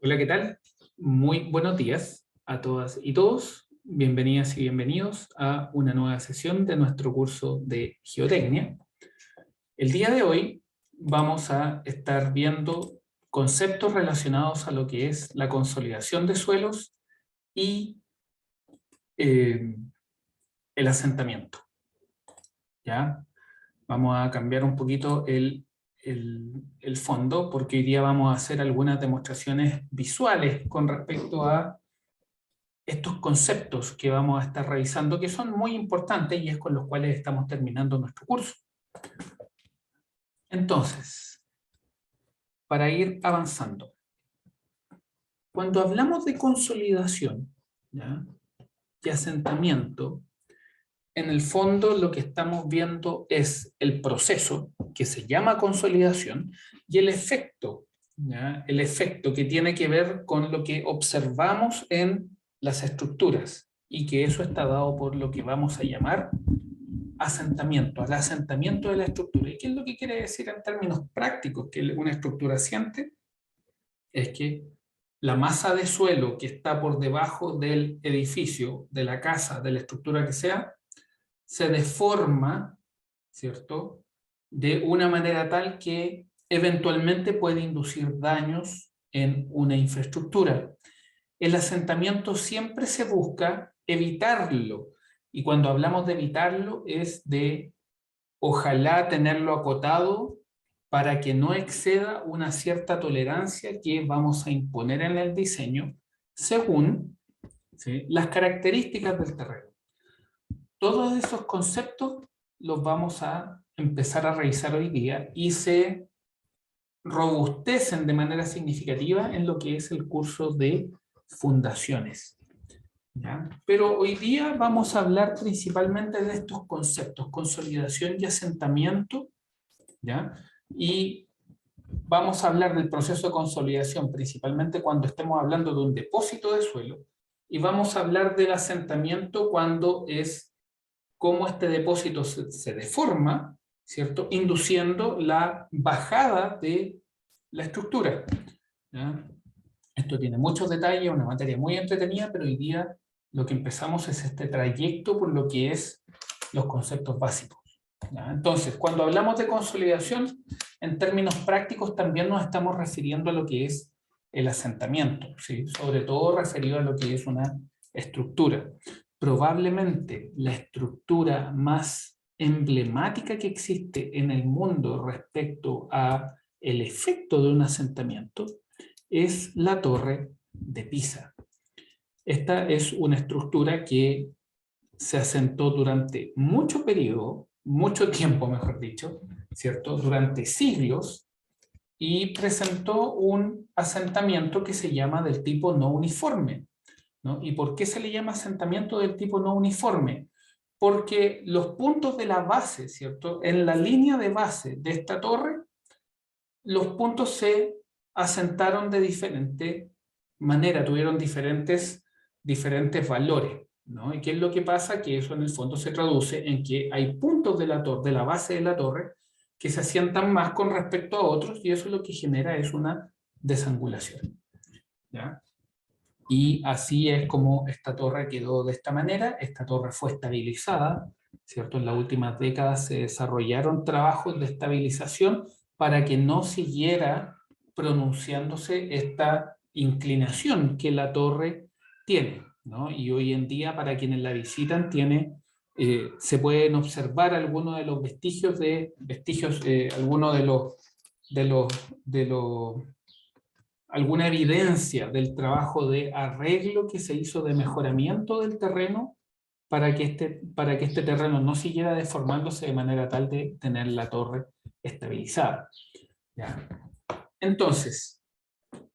Hola, ¿qué tal? Muy buenos días a todas y todos. Bienvenidas y bienvenidos a una nueva sesión de nuestro curso de Geotecnia. El día de hoy vamos a estar viendo conceptos relacionados a lo que es la consolidación de suelos y eh, el asentamiento. ¿Ya? Vamos a cambiar un poquito el fondo porque hoy día vamos a hacer algunas demostraciones visuales con respecto a estos conceptos que vamos a estar revisando, que son muy importantes y es con los cuales estamos terminando nuestro curso. Entonces, para ir avanzando, cuando hablamos de consolidación, ¿ya?, y asentamiento, en el fondo lo que estamos viendo es el proceso que se llama consolidación y el efecto, ¿ya?, el efecto que tiene que ver con lo que observamos en las estructuras y que eso está dado por lo que vamos a llamar asentamiento, al asentamiento de la estructura. ¿Y qué es lo que quiere decir en términos prácticos? Que una estructura asiente es que la masa de suelo que está por debajo del edificio, de la casa, de la estructura que sea, se deforma, ¿cierto?, de una manera tal que eventualmente puede inducir daños en una infraestructura. El asentamiento siempre se busca evitarlo, y cuando hablamos de evitarlo es de ojalá tenerlo acotado para que no exceda una cierta tolerancia que vamos a imponer en el diseño según, ¿sí?, las características del terreno. Todos esos conceptos los vamos a empezar a revisar hoy día y se robustecen de manera significativa en lo que es el curso de fundaciones, ¿ya? Pero hoy día vamos a hablar principalmente de estos conceptos, consolidación y asentamiento, ¿ya? Y vamos a hablar del proceso de consolidación principalmente cuando estemos hablando de un depósito de suelo, y vamos a hablar del asentamiento cuando es cómo este depósito se deforma, ¿cierto?, induciendo la bajada de la estructura, ¿ya? Esto tiene muchos detalles, una materia muy entretenida, pero hoy día lo que empezamos es este trayecto por lo que es los conceptos básicos, ¿ya? Entonces, cuando hablamos de consolidación, en términos prácticos también nos estamos refiriendo a lo que es el asentamiento, ¿sí?, sobre todo referido a lo que es una estructura. Probablemente la estructura más emblemática que existe en el mundo respecto a el efecto de un asentamiento es la Torre de Pisa. Esta es una estructura que se asentó durante mucho periodo, mucho tiempo mejor dicho, ¿cierto?, durante siglos, y presentó un asentamiento que se llama del tipo no uniforme, ¿no? ¿Y por qué se le llama asentamiento del tipo no uniforme? Porque los puntos de la base, ¿cierto?, en la línea de base de esta torre, los puntos se asentaron de diferente manera, tuvieron diferentes valores, ¿no? ¿Y qué es lo que pasa? Que eso en el fondo se traduce en que hay puntos de la base de la torre que se asientan más con respecto a otros, y eso lo que genera es una desangulación, ¿ya? Y así es como esta torre quedó de esta manera. Esta torre fue estabilizada, ¿cierto? En las últimas décadas se desarrollaron trabajos de estabilización para que no siguiera pronunciándose esta inclinación que la torre tiene, ¿no? Y hoy en día, para quienes la visitan, se pueden observar algunos de los algunos de los alguna evidencia del trabajo de arreglo que se hizo de mejoramiento del terreno para que este terreno no siguiera deformándose de manera tal de tener la torre estabilizada, ¿ya? Entonces,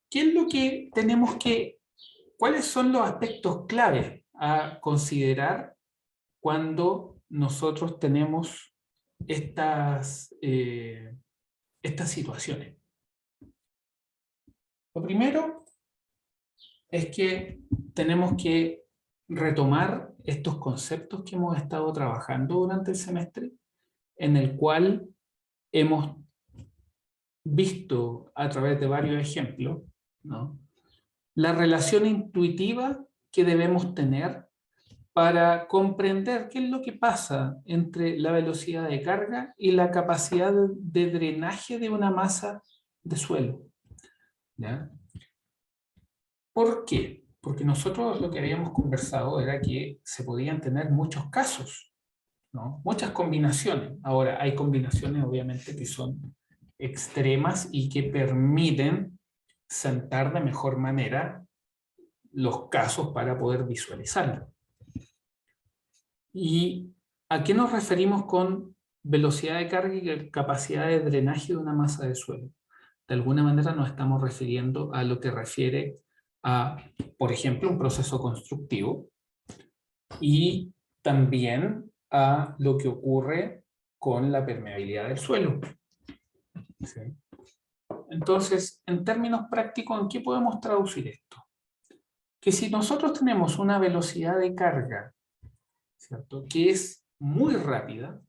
¿qué es lo que cuáles son los aspectos claves a considerar cuando nosotros tenemos estas situaciones? Lo primero es que tenemos que retomar estos conceptos que hemos estado trabajando durante el semestre, en el cual hemos visto a través de varios ejemplos, ¿no?, la relación intuitiva que debemos tener para comprender qué es lo que pasa entre la velocidad de carga y la capacidad de drenaje de una masa de suelo. ¿Ya? ¿Por qué? Porque nosotros lo que habíamos conversado era que se podían tener muchos casos, ¿no? Muchas combinaciones. Ahora, hay combinaciones obviamente que son extremas y que permiten sentar de mejor manera los casos para poder visualizarlo. ¿Y a qué nos referimos con velocidad de carga y capacidad de drenaje de una masa de suelo? De alguna manera nos estamos refiriendo a lo que refiere a, por ejemplo, un proceso constructivo y también a lo que ocurre con la permeabilidad del suelo. ¿Sí? Entonces, en términos prácticos, ¿en qué podemos traducir esto? Que si nosotros tenemos una velocidad de carga, ¿cierto?, que es muy rápida,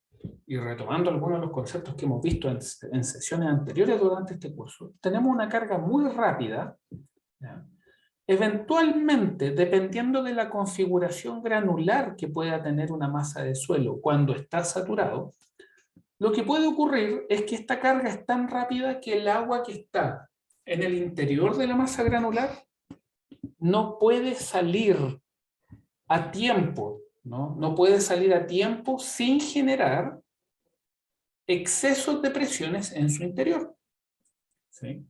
y retomando algunos de los conceptos que hemos visto en sesiones anteriores durante este curso, tenemos una carga muy rápida, ¿ya? Eventualmente, dependiendo de la configuración granular que pueda tener una masa de suelo cuando está saturado, lo que puede ocurrir es que esta carga es tan rápida que el agua que está en el interior de la masa granular no puede salir a tiempo, ¿no? No puede salir a tiempo sin generar excesos de presiones en su interior. ¿Sí?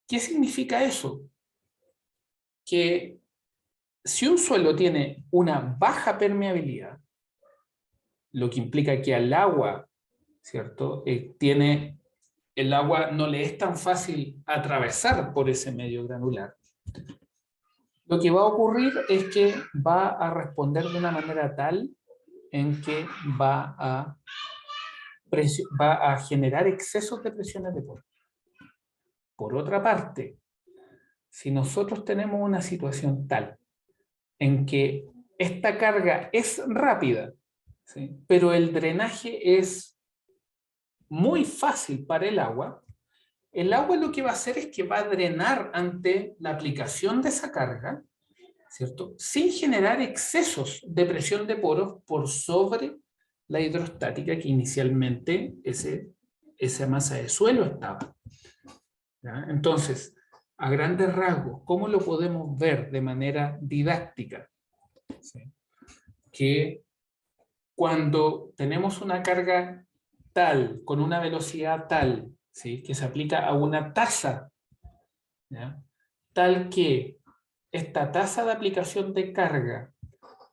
¿Qué significa eso? Que si un suelo tiene una baja permeabilidad, lo que implica que al agua, ¿cierto?, el agua no le es tan fácil atravesar por ese medio granular. Lo que va a ocurrir es que va a responder de una manera tal en que va a generar excesos de presiones de poro. Por otra parte, si nosotros tenemos una situación tal en que esta carga es rápida, ¿sí?, pero el drenaje es muy fácil para el agua lo que va a hacer es que va a drenar ante la aplicación de esa carga, ¿cierto?, sin generar excesos de presión de poros por sobre la hidrostática que inicialmente esa masa de suelo estaba. ¿Ya? Entonces, a grandes rasgos, ¿cómo lo podemos ver de manera didáctica? ¿Sí? Que cuando tenemos una carga tal, con una velocidad tal, ¿sí?, que se aplica a una tasa, ¿ya?, tal que esta tasa de aplicación de carga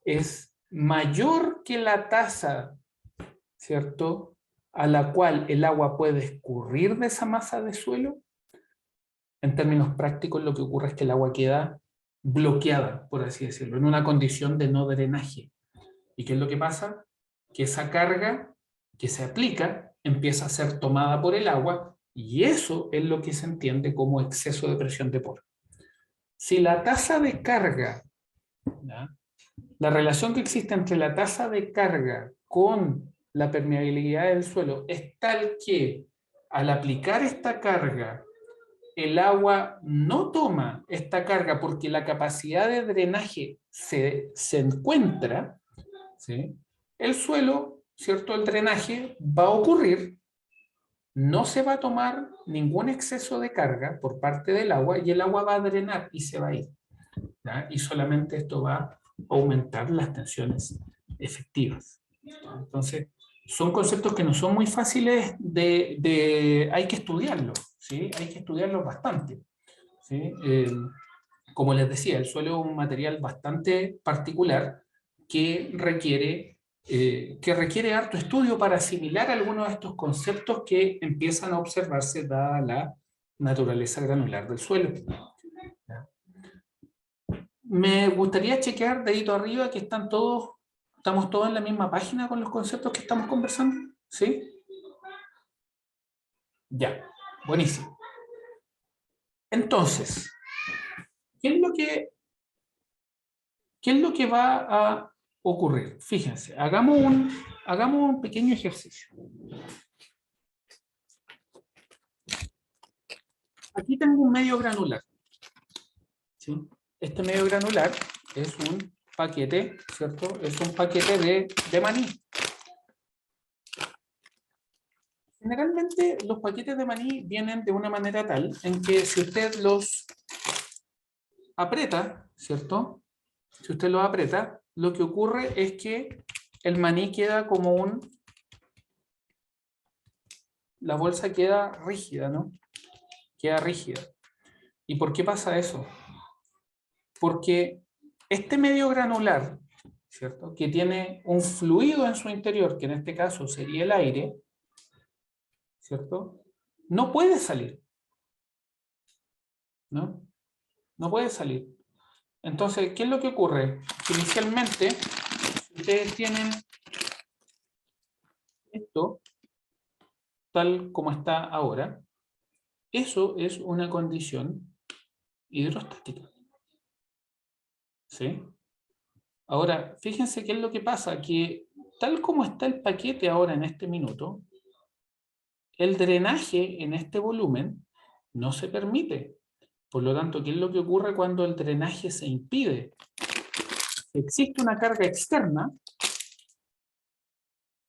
es mayor que la tasa, ¿cierto?, a la cual el agua puede escurrir de esa masa de suelo, en términos prácticos lo que ocurre es que el agua queda bloqueada, por así decirlo, en una condición de no drenaje. ¿Y qué es lo que pasa? Que esa carga que se aplica empieza a ser tomada por el agua y eso es lo que se entiende como exceso de presión de poro. Si la tasa de carga, ¿ya?, la relación que existe entre la tasa de carga con la permeabilidad del suelo es tal que al aplicar esta carga el agua no toma esta carga porque la capacidad de drenaje se encuentra, ¿sí?, el suelo, ¿cierto?, el drenaje va a ocurrir, no se va a tomar ningún exceso de carga por parte del agua y el agua va a drenar y se va a ir, ¿ya? Y solamente esto va a aumentar las tensiones efectivas. Entonces, son conceptos que no son muy fáciles hay que estudiarlos, ¿sí? Hay que estudiarlos bastante, ¿sí? Como les decía, el suelo es un material bastante particular que requiere harto estudio para asimilar algunos de estos conceptos que empiezan a observarse dada la naturaleza granular del suelo. Me gustaría chequear dedito arriba que estamos todos en la misma página con los conceptos que estamos conversando, ¿sí? Ya, buenísimo. Entonces, ¿qué es lo que va a ocurrir? Fíjense, hagamos un pequeño ejercicio. Aquí tengo un medio granular. ¿sí? Este medio granular es un paquete, ¿cierto? Es un paquete de maní. Generalmente los paquetes de maní vienen de una manera tal en que si usted los aprieta, ¿cierto? Si usted los aprieta, lo que ocurre es que el maní queda como la bolsa queda rígida, ¿no? Queda rígida. ¿Y por qué pasa eso? Porque este medio granular, ¿cierto? Que tiene un fluido en su interior, que en este caso sería el aire, ¿cierto? No puede salir, ¿no? No puede salir. Entonces, ¿qué es lo que ocurre? Que inicialmente, si ustedes tienen esto, tal como está ahora, eso es una condición hidrostática. ¿Sí? Ahora, fíjense qué es lo que pasa, que tal como está el paquete ahora en este minuto, el drenaje en este volumen no se permite. Por lo tanto, ¿qué es lo que ocurre cuando el drenaje se impide? Si existe una carga externa,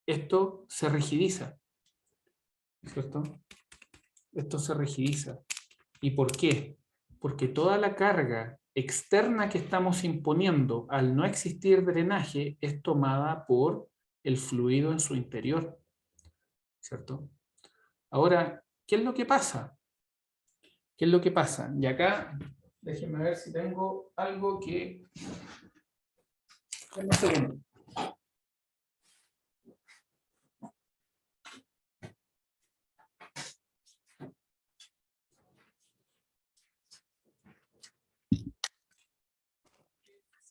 esto se rigidiza, ¿cierto? Esto se rigidiza. ¿Y por qué? Porque toda la carga externa que estamos imponiendo al no existir drenaje es tomada por el fluido en su interior, ¿cierto? Ahora, ¿qué es lo que pasa? ¿Qué es lo que pasa? Y acá, déjenme ver si tengo algo que... Un segundo.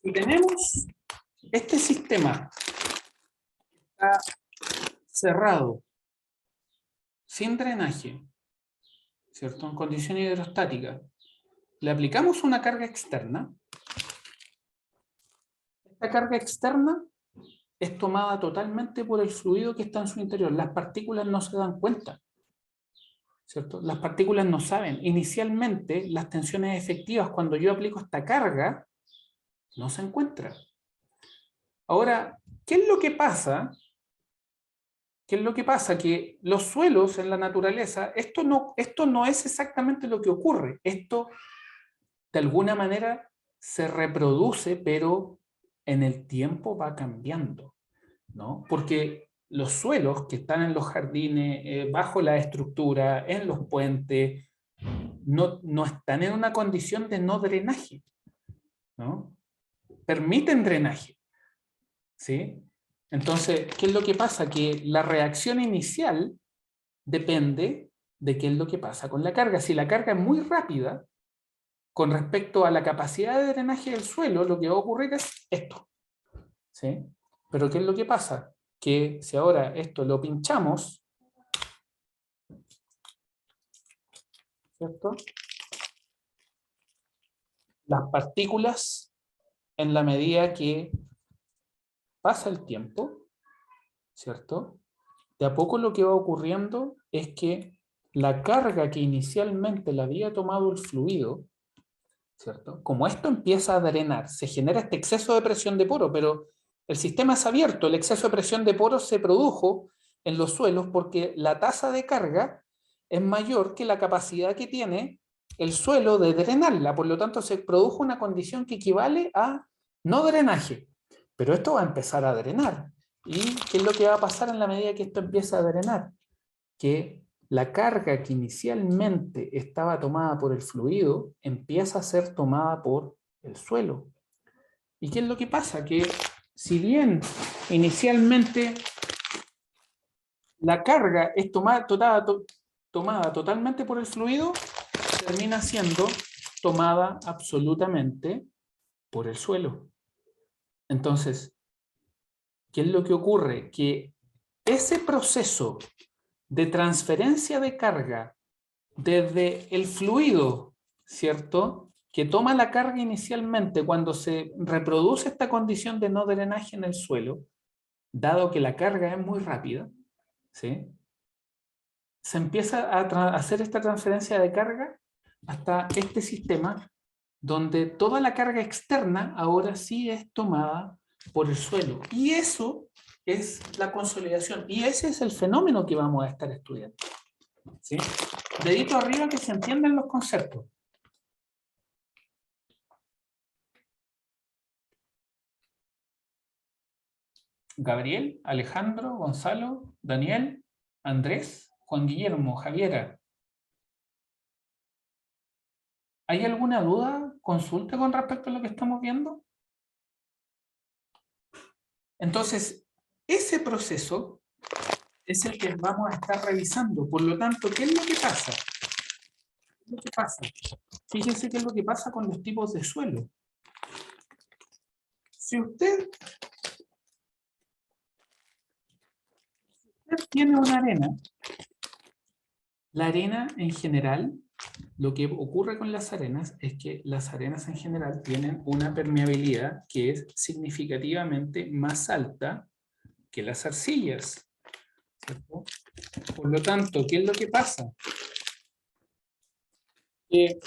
Si tenemos este sistema está cerrado, sin drenaje, ¿cierto? En condiciones hidrostáticas, le aplicamos una carga externa. Esta carga externa es tomada totalmente por el fluido que está en su interior. Las partículas no se dan cuenta, ¿cierto? Las partículas no saben. Inicialmente, las tensiones efectivas, cuando yo aplico esta carga, no se encuentran. Ahora, ¿qué es lo que pasa? ¿Qué es lo que pasa? Que los suelos en la naturaleza, esto no es exactamente lo que ocurre. Esto, de alguna manera, se reproduce, pero en el tiempo va cambiando, ¿no? Porque los suelos que están en los jardines, bajo la estructura, en los puentes, no están en una condición de no drenaje, ¿no? Permiten drenaje, ¿sí? Entonces, ¿qué es lo que pasa? Que la reacción inicial depende de qué es lo que pasa con la carga. Si la carga es muy rápida, con respecto a la capacidad de drenaje del suelo, lo que va a ocurrir es esto, ¿sí? Pero ¿qué es lo que pasa? Que si ahora esto lo pinchamos, ¿cierto? Las partículas, en la medida que pasa el tiempo, ¿cierto? De a poco lo que va ocurriendo es que la carga que inicialmente la había tomado el fluido, ¿cierto? Como esto empieza a drenar, se genera este exceso de presión de poro, pero el sistema es abierto, el exceso de presión de poro se produjo en los suelos porque la tasa de carga es mayor que la capacidad que tiene el suelo de drenarla, por lo tanto se produjo una condición que equivale a no drenaje, pero esto va a empezar a drenar. ¿Y qué es lo que va a pasar en la medida que esto empieza a drenar? Que la carga que inicialmente estaba tomada por el fluido empieza a ser tomada por el suelo. ¿Y qué es lo que pasa? Que si bien inicialmente la carga es tomada totalmente por el fluido, termina siendo tomada absolutamente por el suelo. Entonces, ¿qué es lo que ocurre? Que ese proceso de transferencia de carga desde el fluido, ¿cierto? Que toma la carga inicialmente cuando se reproduce esta condición de no drenaje en el suelo, dado que la carga es muy rápida, ¿sí? Se empieza a hacer esta transferencia de carga hasta este sistema donde toda la carga externa ahora sí es tomada por el suelo. Y eso es la consolidación. Y ese es el fenómeno que vamos a estar estudiando. ¿Sí? Dedito arriba que se entiendan los conceptos. Gabriel, Alejandro, Gonzalo, Daniel, Andrés, Juan Guillermo, Javiera. ¿Hay alguna duda, consulta con respecto a lo que estamos viendo? Entonces, ese proceso es el que vamos a estar revisando. Por lo tanto, ¿qué es lo que pasa? ¿Qué es lo que pasa? Fíjense qué es lo que pasa con los tipos de suelo. Si usted tiene una arena, la arena en general, lo que ocurre con las arenas es que las arenas en general tienen una permeabilidad que es significativamente más alta que las arcillas, ¿cierto? Por lo tanto, ¿qué es lo que pasa? Que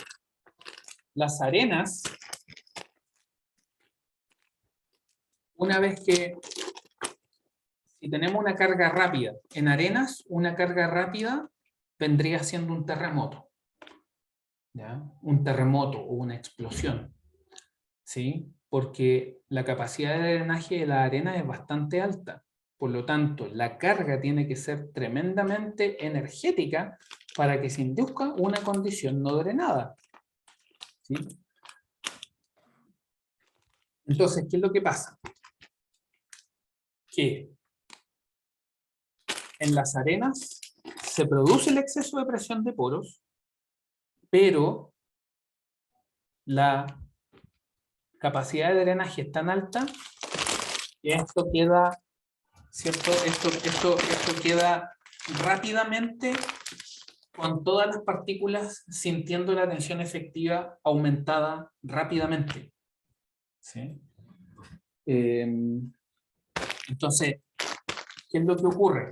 las arenas, una vez que, si tenemos una carga rápida, en arenas, una carga rápida vendría siendo un terremoto, ¿ya? Un terremoto o una explosión, ¿sí? Porque la capacidad de drenaje de la arena es bastante alta. Por lo tanto, la carga tiene que ser tremendamente energética para que se induzca una condición no drenada, ¿sí? Entonces, ¿qué es lo que pasa? Que en las arenas se produce el exceso de presión de poros, pero la capacidad de drenaje es tan alta que esto queda, ¿cierto? Esto queda rápidamente con todas las partículas sintiendo la tensión efectiva aumentada rápidamente, ¿sí? Entonces, ¿qué es lo que ocurre?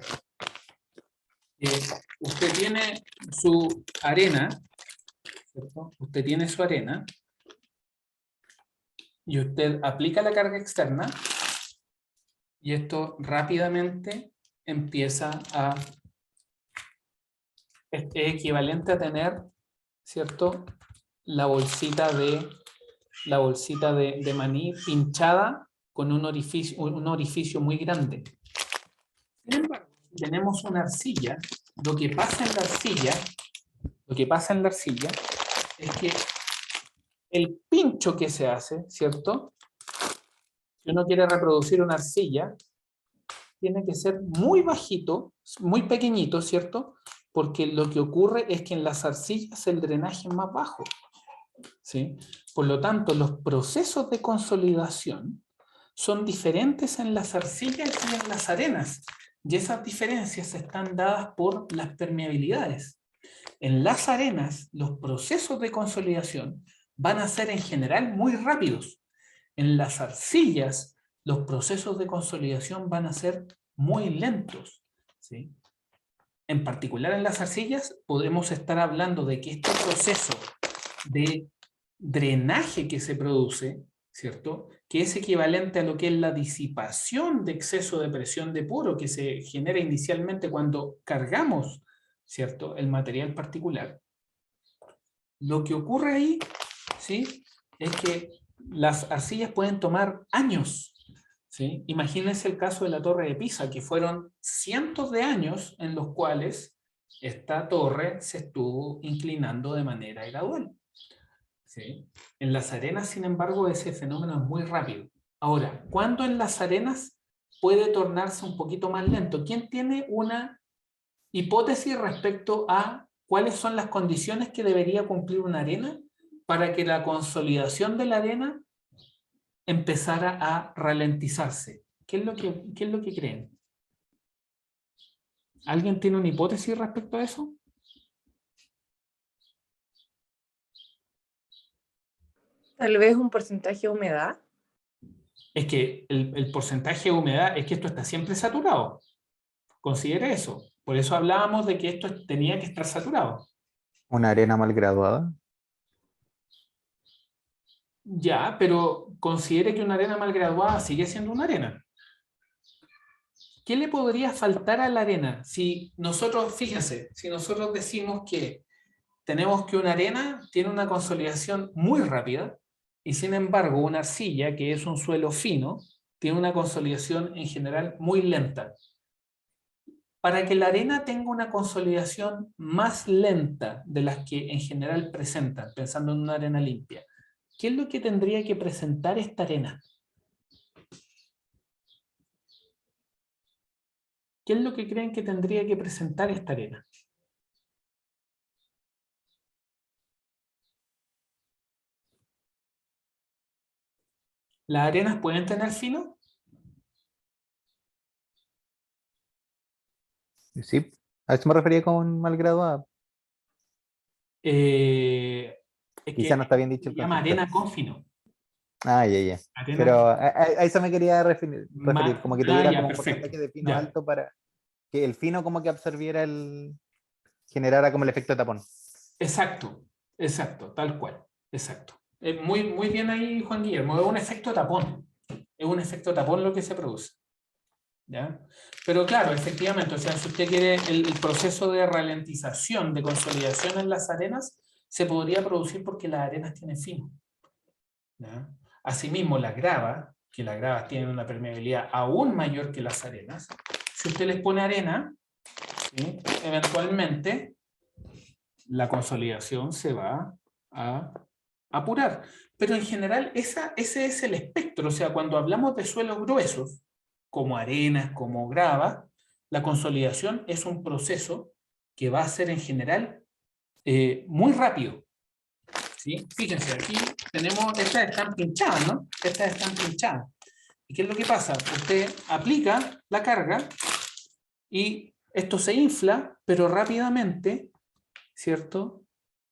Usted tiene su arena, ¿cierto? Usted tiene su arena y usted aplica la carga externa y esto rápidamente empieza a... Es equivalente a tener, ¿cierto? La bolsita de maní pinchada con un orificio muy grande. Sin embargo, si tenemos una arcilla, lo que pasa en la arcilla es que el pincho que se hace, ¿cierto? Si uno quiere reproducir una arcilla, tiene que ser muy bajito, muy pequeñito, ¿cierto? Porque lo que ocurre es que en las arcillas el drenaje es más bajo, ¿sí? Por lo tanto, los procesos de consolidación son diferentes en las arcillas y en las arenas. Y esas diferencias están dadas por las permeabilidades. En las arenas, los procesos de consolidación van a ser en general muy rápidos. En las arcillas, los procesos de consolidación van a ser muy lentos, ¿sí? En particular en las arcillas, podemos estar hablando de que este proceso de drenaje que se produce, ¿cierto? Que es equivalente a lo que es la disipación de exceso de presión de poro que se genera inicialmente cuando cargamos, ¿cierto? El material particular. Lo que ocurre ahí, ¿sí? Es que las arcillas pueden tomar años, ¿sí? Imagínense el caso de la Torre de Pisa, que fueron cientos de años en los cuales esta torre se estuvo inclinando de manera gradual, ¿sí? En las arenas, sin embargo, ese fenómeno es muy rápido. Ahora, ¿cuándo en las arenas puede tornarse un poquito más lento? ¿Quién tiene una hipótesis respecto a cuáles son las condiciones que debería cumplir una arena para que la consolidación de la arena empezara a ralentizarse? ¿Qué es lo que creen? ¿Alguien tiene una hipótesis respecto a eso? Tal vez un porcentaje de humedad. Es que el porcentaje de humedad es que esto está siempre saturado. Considere eso. Por eso hablábamos de que esto tenía que estar saturado. Una arena mal graduada. Ya, pero considere que una arena mal graduada sigue siendo una arena. ¿Qué le podría faltar a la arena? Si nosotros, fíjense, si nosotros decimos que tenemos que una arena tiene una consolidación muy rápida y sin embargo una arcilla, que es un suelo fino, tiene una consolidación en general muy lenta. Para que la arena tenga una consolidación más lenta de las que en general presentan, pensando en una arena limpia, ¿qué es lo que tendría que presentar esta arena? ¿Qué es lo que creen que tendría que presentar esta arena? ¿Las arenas pueden tener fino? Sí, a eso me refería con mal graduada. Es Quizá que no está bien dicho se el llama concepto. arena con fino. Ah, ya, ya. Arena Pero a eso me quería referir, como que tuviera ya, como un perfecto. porcentaje de fino Ya. alto para que el fino como que absorbiera generara como el efecto de tapón. Exacto, exacto, tal cual, exacto. Muy, muy bien ahí, Juan Guillermo, es un efecto tapón. Es un efecto tapón lo que se produce. ¿Ya? Pero claro, efectivamente, o sea, si usted quiere el proceso de ralentización, de consolidación en las arenas, se podría producir porque las arenas tienen fino. ¿Ya? Asimismo, las gravas, que las gravas tienen una permeabilidad aún mayor que las arenas, si usted les pone arena, ¿sí? Eventualmente la consolidación se va a apurar. Pero en general ese es el espectro, o sea, cuando hablamos de suelos gruesos, como arenas, como grava, la consolidación es un proceso que va a ser en general muy rápido. ¿Sí? Fíjense, aquí tenemos, estas están pinchadas, ¿no? Estas están pinchadas. ¿Y qué es lo que pasa? Usted aplica la carga y esto se infla, pero rápidamente, ¿cierto?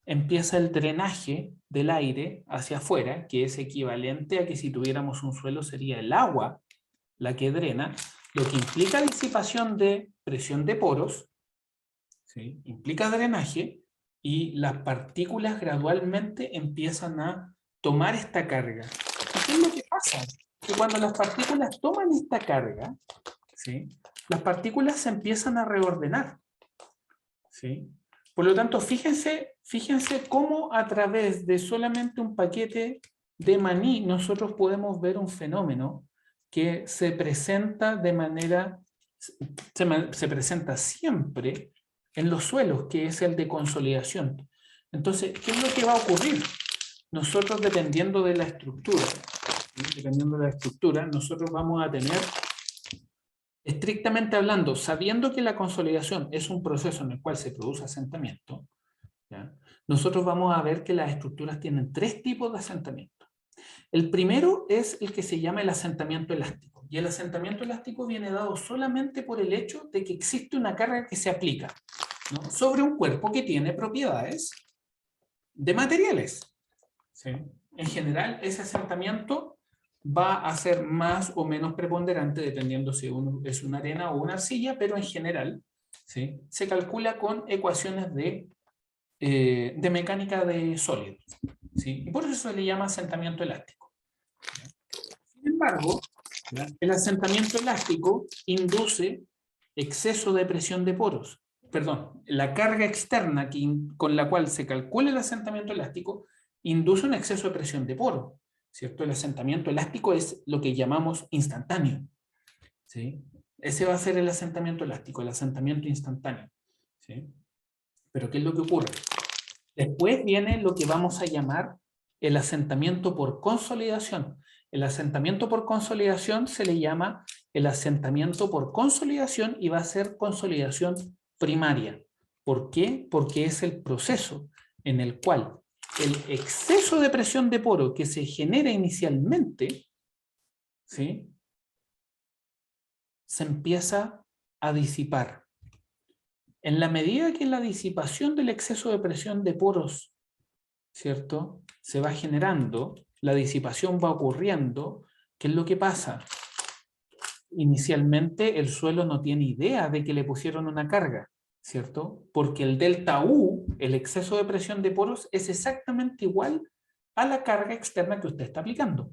Empieza el drenaje del aire hacia afuera, que es equivalente a que si tuviéramos un suelo sería el agua la que drena, lo que implica disipación de presión de poros, ¿sí? Implica drenaje, y las partículas gradualmente empiezan a tomar esta carga. ¿Y qué es lo que pasa? Que cuando las partículas toman esta carga, ¿sí? Las partículas se empiezan a reordenar. ¿Sí? Por lo tanto, fíjense cómo a través de solamente un paquete de maní nosotros podemos ver un fenómeno que se presenta de manera, se presenta siempre en los suelos, que es el de consolidación. Entonces, ¿qué es lo que va a ocurrir? Nosotros, dependiendo de la estructura, ¿sí? Dependiendo de la estructura, nosotros vamos a tener, estrictamente hablando, sabiendo que la consolidación es un proceso en el cual se produce asentamiento, ¿ya? Nosotros vamos a ver que las estructuras tienen tres tipos de asentamiento. El primero es el que se llama el asentamiento elástico. Y el asentamiento elástico viene dado solamente por el hecho de que existe una carga que se aplica, ¿no? Sobre un cuerpo que tiene propiedades de materiales. ¿Sí? En general, ese asentamiento va a ser más o menos preponderante dependiendo si uno es una arena o una arcilla, pero en general, ¿sí? Se calcula con ecuaciones de mecánica de sólidos, ¿sí? Y por eso se le llama asentamiento elástico. Sin embargo, ¿ya? El asentamiento elástico induce exceso de presión de poros. Perdón, la carga externa con la cual se calcula el asentamiento elástico induce un exceso de presión de poro, ¿cierto? El asentamiento elástico es lo que llamamos instantáneo, ¿sí? Ese va a ser el asentamiento elástico, el asentamiento instantáneo, ¿sí? Pero ¿qué es lo que ocurre? Después viene lo que vamos a llamar el asentamiento por consolidación. El asentamiento por consolidación se le llama el asentamiento por consolidación y va a ser consolidación primaria. ¿Por qué? Porque es el proceso en el cual el exceso de presión de poro que se genera inicialmente, ¿sí? Se empieza a disipar. En la medida que la disipación del exceso de presión de poros, ¿cierto?, se va generando, la disipación va ocurriendo, ¿qué es lo que pasa? Inicialmente el suelo no tiene idea de que le pusieron una carga, ¿cierto? Porque el delta U, el exceso de presión de poros, es exactamente igual a la carga externa que usted está aplicando.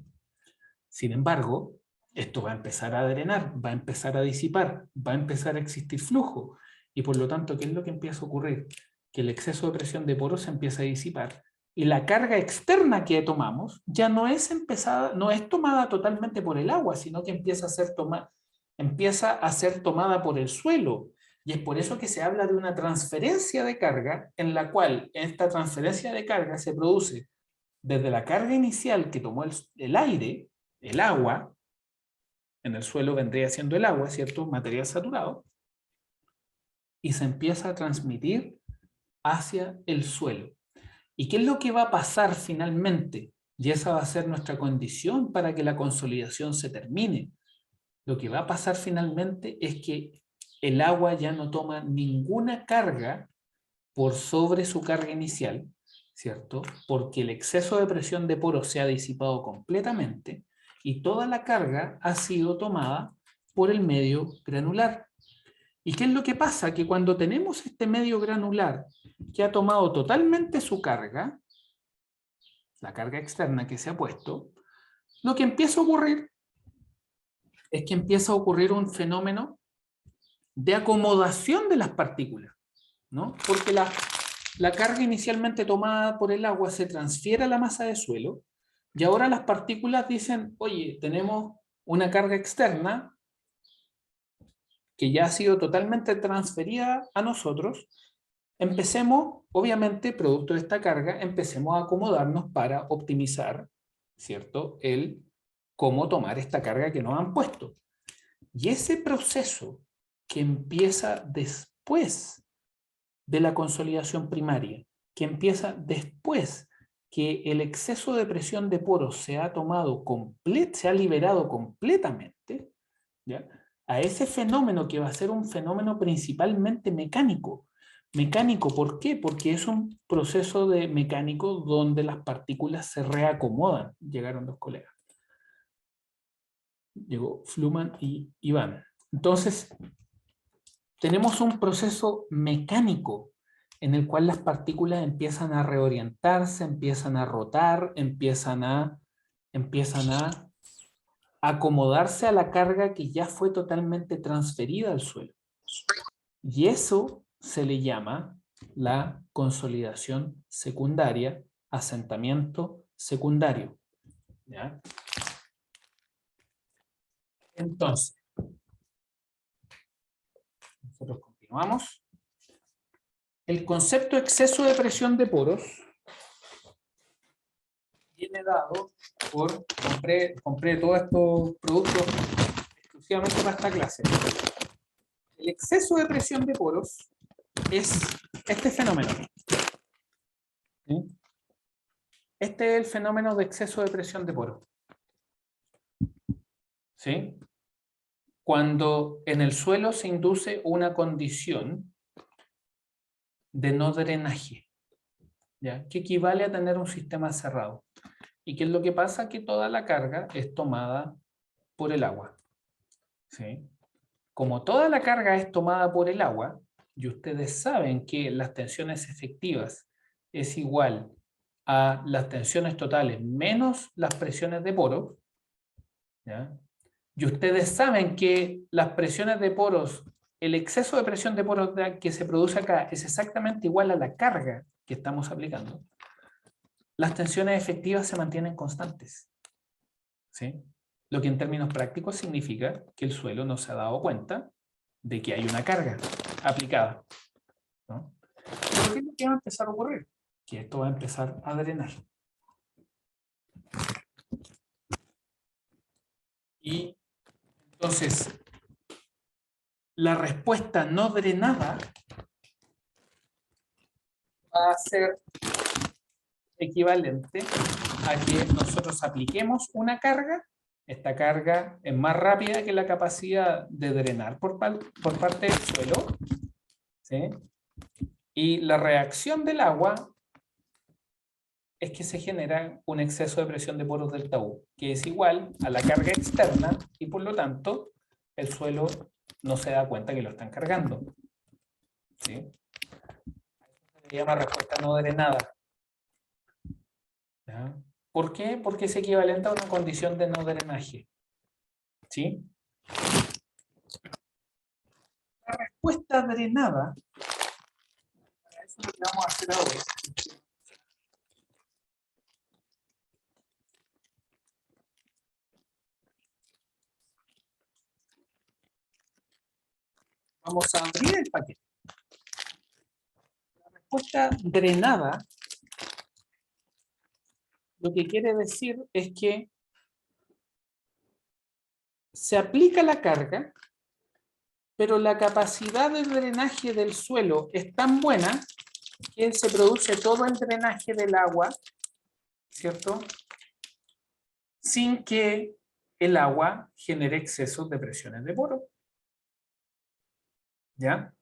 Sin embargo, esto va a empezar a drenar, va a empezar a disipar, va a empezar a existir flujo. Y por lo tanto, ¿qué es lo que empieza a ocurrir? Que el exceso de presión de poros se empieza a disipar. Y la carga externa que tomamos ya no es tomada totalmente por el agua, sino que empieza a ser tomada por el suelo. Y es por eso que se habla de una transferencia de carga, en la cual esta transferencia de carga se produce desde la carga inicial que tomó el aire, el agua, en el suelo vendría siendo el agua, ¿cierto? Material saturado, y se empieza a transmitir hacia el suelo. ¿Y qué es lo que va a pasar finalmente? Y esa va a ser nuestra condición para que la consolidación se termine. Lo que va a pasar finalmente es que el agua ya no toma ninguna carga por sobre su carga inicial, ¿cierto? Porque el exceso de presión de poros se ha disipado completamente y toda la carga ha sido tomada por el medio granular. ¿Y qué es lo que pasa? Que cuando tenemos este medio granular que ha tomado totalmente su carga, la carga externa que se ha puesto, lo que empieza a ocurrir es que empieza a ocurrir un fenómeno de acomodación de las partículas, ¿no? Porque la carga inicialmente tomada por el agua se transfiere a la masa de suelo y ahora las partículas dicen, oye, tenemos una carga externa que ya ha sido totalmente transferida a nosotros. Empecemos, obviamente, producto de esta carga, empecemos a acomodarnos para optimizar, ¿cierto?, el cómo tomar esta carga que nos han puesto. Y ese proceso que empieza después de la consolidación primaria, que empieza después que el exceso de presión de poros se ha liberado completamente, ¿ya?, a ese fenómeno que va a ser un fenómeno principalmente mecánico. Mecánico, ¿por qué? Porque es un proceso mecánico donde las partículas se reacomodan. Llegaron dos colegas. Llegó Fluman y Iván. Entonces, tenemos un proceso mecánico en el cual las partículas empiezan a reorientarse, empiezan a rotar, empiezan a acomodarse a la carga que ya fue totalmente transferida al suelo. Y eso se le llama la consolidación secundaria, asentamiento secundario. ¿Ya? Entonces, nosotros continuamos. El concepto de exceso de presión de poros viene dado por, compré todos estos productos exclusivamente para esta clase. El exceso de presión de poros es este fenómeno. ¿Sí? Este es el fenómeno de exceso de presión de poros. ¿Sí? Cuando en el suelo se induce una condición de no drenaje, ¿ya?, que equivale a tener un sistema cerrado. ¿Y qué es lo que pasa? Que toda la carga es tomada por el agua. ¿Sí? Como toda la carga es tomada por el agua, y ustedes saben que las tensiones efectivas es igual a las tensiones totales menos las presiones de poros, ¿ya?, y ustedes saben que las presiones de poros, el exceso de presión de poros que se produce acá es exactamente igual a la carga que estamos aplicando, las tensiones efectivas se mantienen constantes. ¿Sí? Lo que en términos prácticos significa que el suelo no se ha dado cuenta de que hay una carga aplicada, ¿no? Pero ¿qué es lo que va a empezar a ocurrir? Que esto va a empezar a drenar. Y entonces, la respuesta no drenada va a ser equivalente a que nosotros apliquemos una carga. Esta carga es más rápida que la capacidad de drenar por parte del suelo, ¿sí? Y la reacción del agua es que se genera un exceso de presión de poros delta U, que es igual a la carga externa y por lo tanto el suelo no se da cuenta que lo están cargando. ¿Sí? Se llama respuesta no drenada. ¿Ya? ¿Por qué? Porque es equivalente a una condición de no drenaje. ¿Sí? La respuesta drenada, para eso lo que vamos a hacer ahora es, vamos a abrir el paquete. La respuesta drenada, lo que quiere decir es que se aplica la carga, pero la capacidad de drenaje del suelo es tan buena que se produce todo el drenaje del agua, ¿cierto? Sin que el agua genere excesos de presiones de poro. ¿Ya?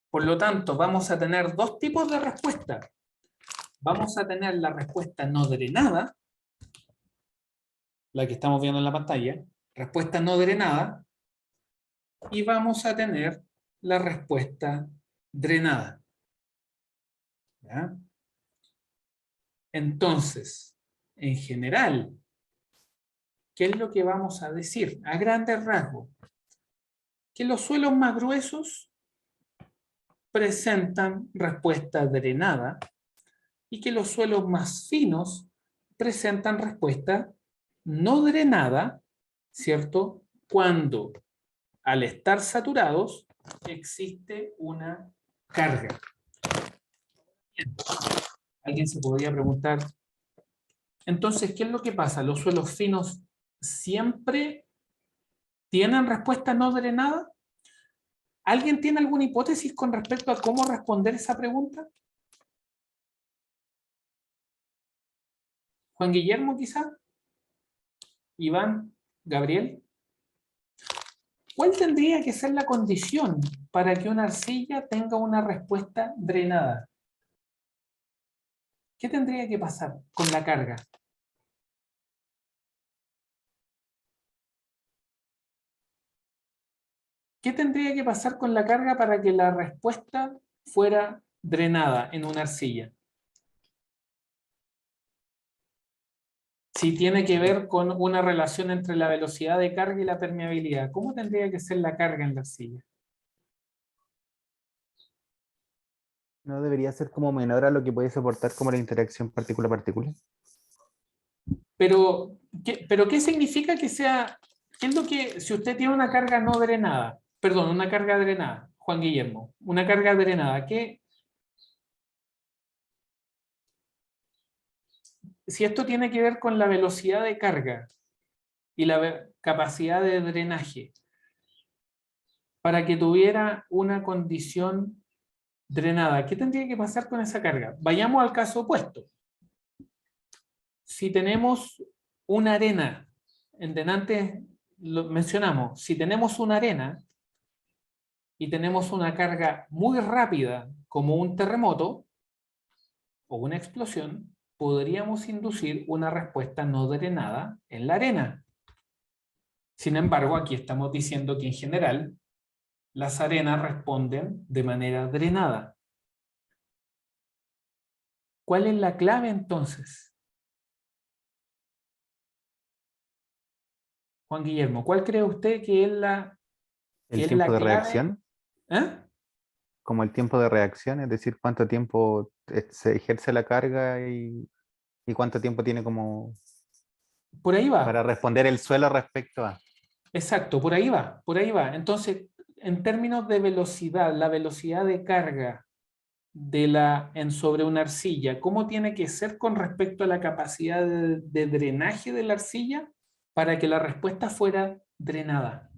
Por lo tanto, vamos a tener dos tipos de respuesta. Vamos a tener la respuesta no drenada, la que estamos viendo en la pantalla, respuesta no drenada, y vamos a tener la respuesta drenada. ¿Ya? Entonces, en general, ¿qué es lo que vamos a decir? A grandes rasgos, que los suelos más gruesos presentan respuesta drenada y que los suelos más finos presentan respuesta no drenada, ¿cierto? Cuando al estar saturados existe una carga. Alguien se podría preguntar, entonces, ¿qué es lo que pasa? ¿Los suelos finos siempre tienen respuesta no drenada? ¿Alguien tiene alguna hipótesis con respecto a cómo responder esa pregunta? Juan Guillermo, quizá. Iván, Gabriel. ¿Cuál tendría que ser la condición para que una arcilla tenga una respuesta drenada? ¿Qué tendría que pasar con la carga? ¿Qué tendría que pasar con la carga para que la respuesta fuera drenada en una arcilla? Si tiene que ver con una relación entre la velocidad de carga y la permeabilidad, ¿cómo tendría que ser la carga en la arcilla? ¿No debería ser como menor a lo que puede soportar como la interacción partícula-partícula? Pero ¿qué significa que sea? ¿Qué es lo que, si usted tiene una carga no drenada, perdón, una carga drenada, Juan Guillermo, una carga drenada, ¿qué? Si esto tiene que ver con la velocidad de carga y la capacidad de drenaje, para que tuviera una condición drenada, ¿qué tendría que pasar con esa carga? Vayamos al caso opuesto. Si tenemos una arena, en delante lo mencionamos, si tenemos una arena y tenemos una carga muy rápida como un terremoto o una explosión, podríamos inducir una respuesta no drenada en la arena. Sin embargo, aquí estamos diciendo que en general las arenas responden de manera drenada. ¿Cuál es la clave entonces? Juan Guillermo, ¿cuál cree usted que es la, El tiempo de clave? reacción, ¿Eh? como el tiempo de reacción, es decir, cuánto tiempo se ejerce la carga y cuánto tiempo tiene como Por ahí va. para responder el suelo respecto a. Exacto, por ahí va, por ahí va. Entonces, en términos de velocidad, la velocidad de carga sobre una arcilla, ¿cómo tiene que ser con respecto a la capacidad de drenaje de la arcilla para que la respuesta fuera drenada?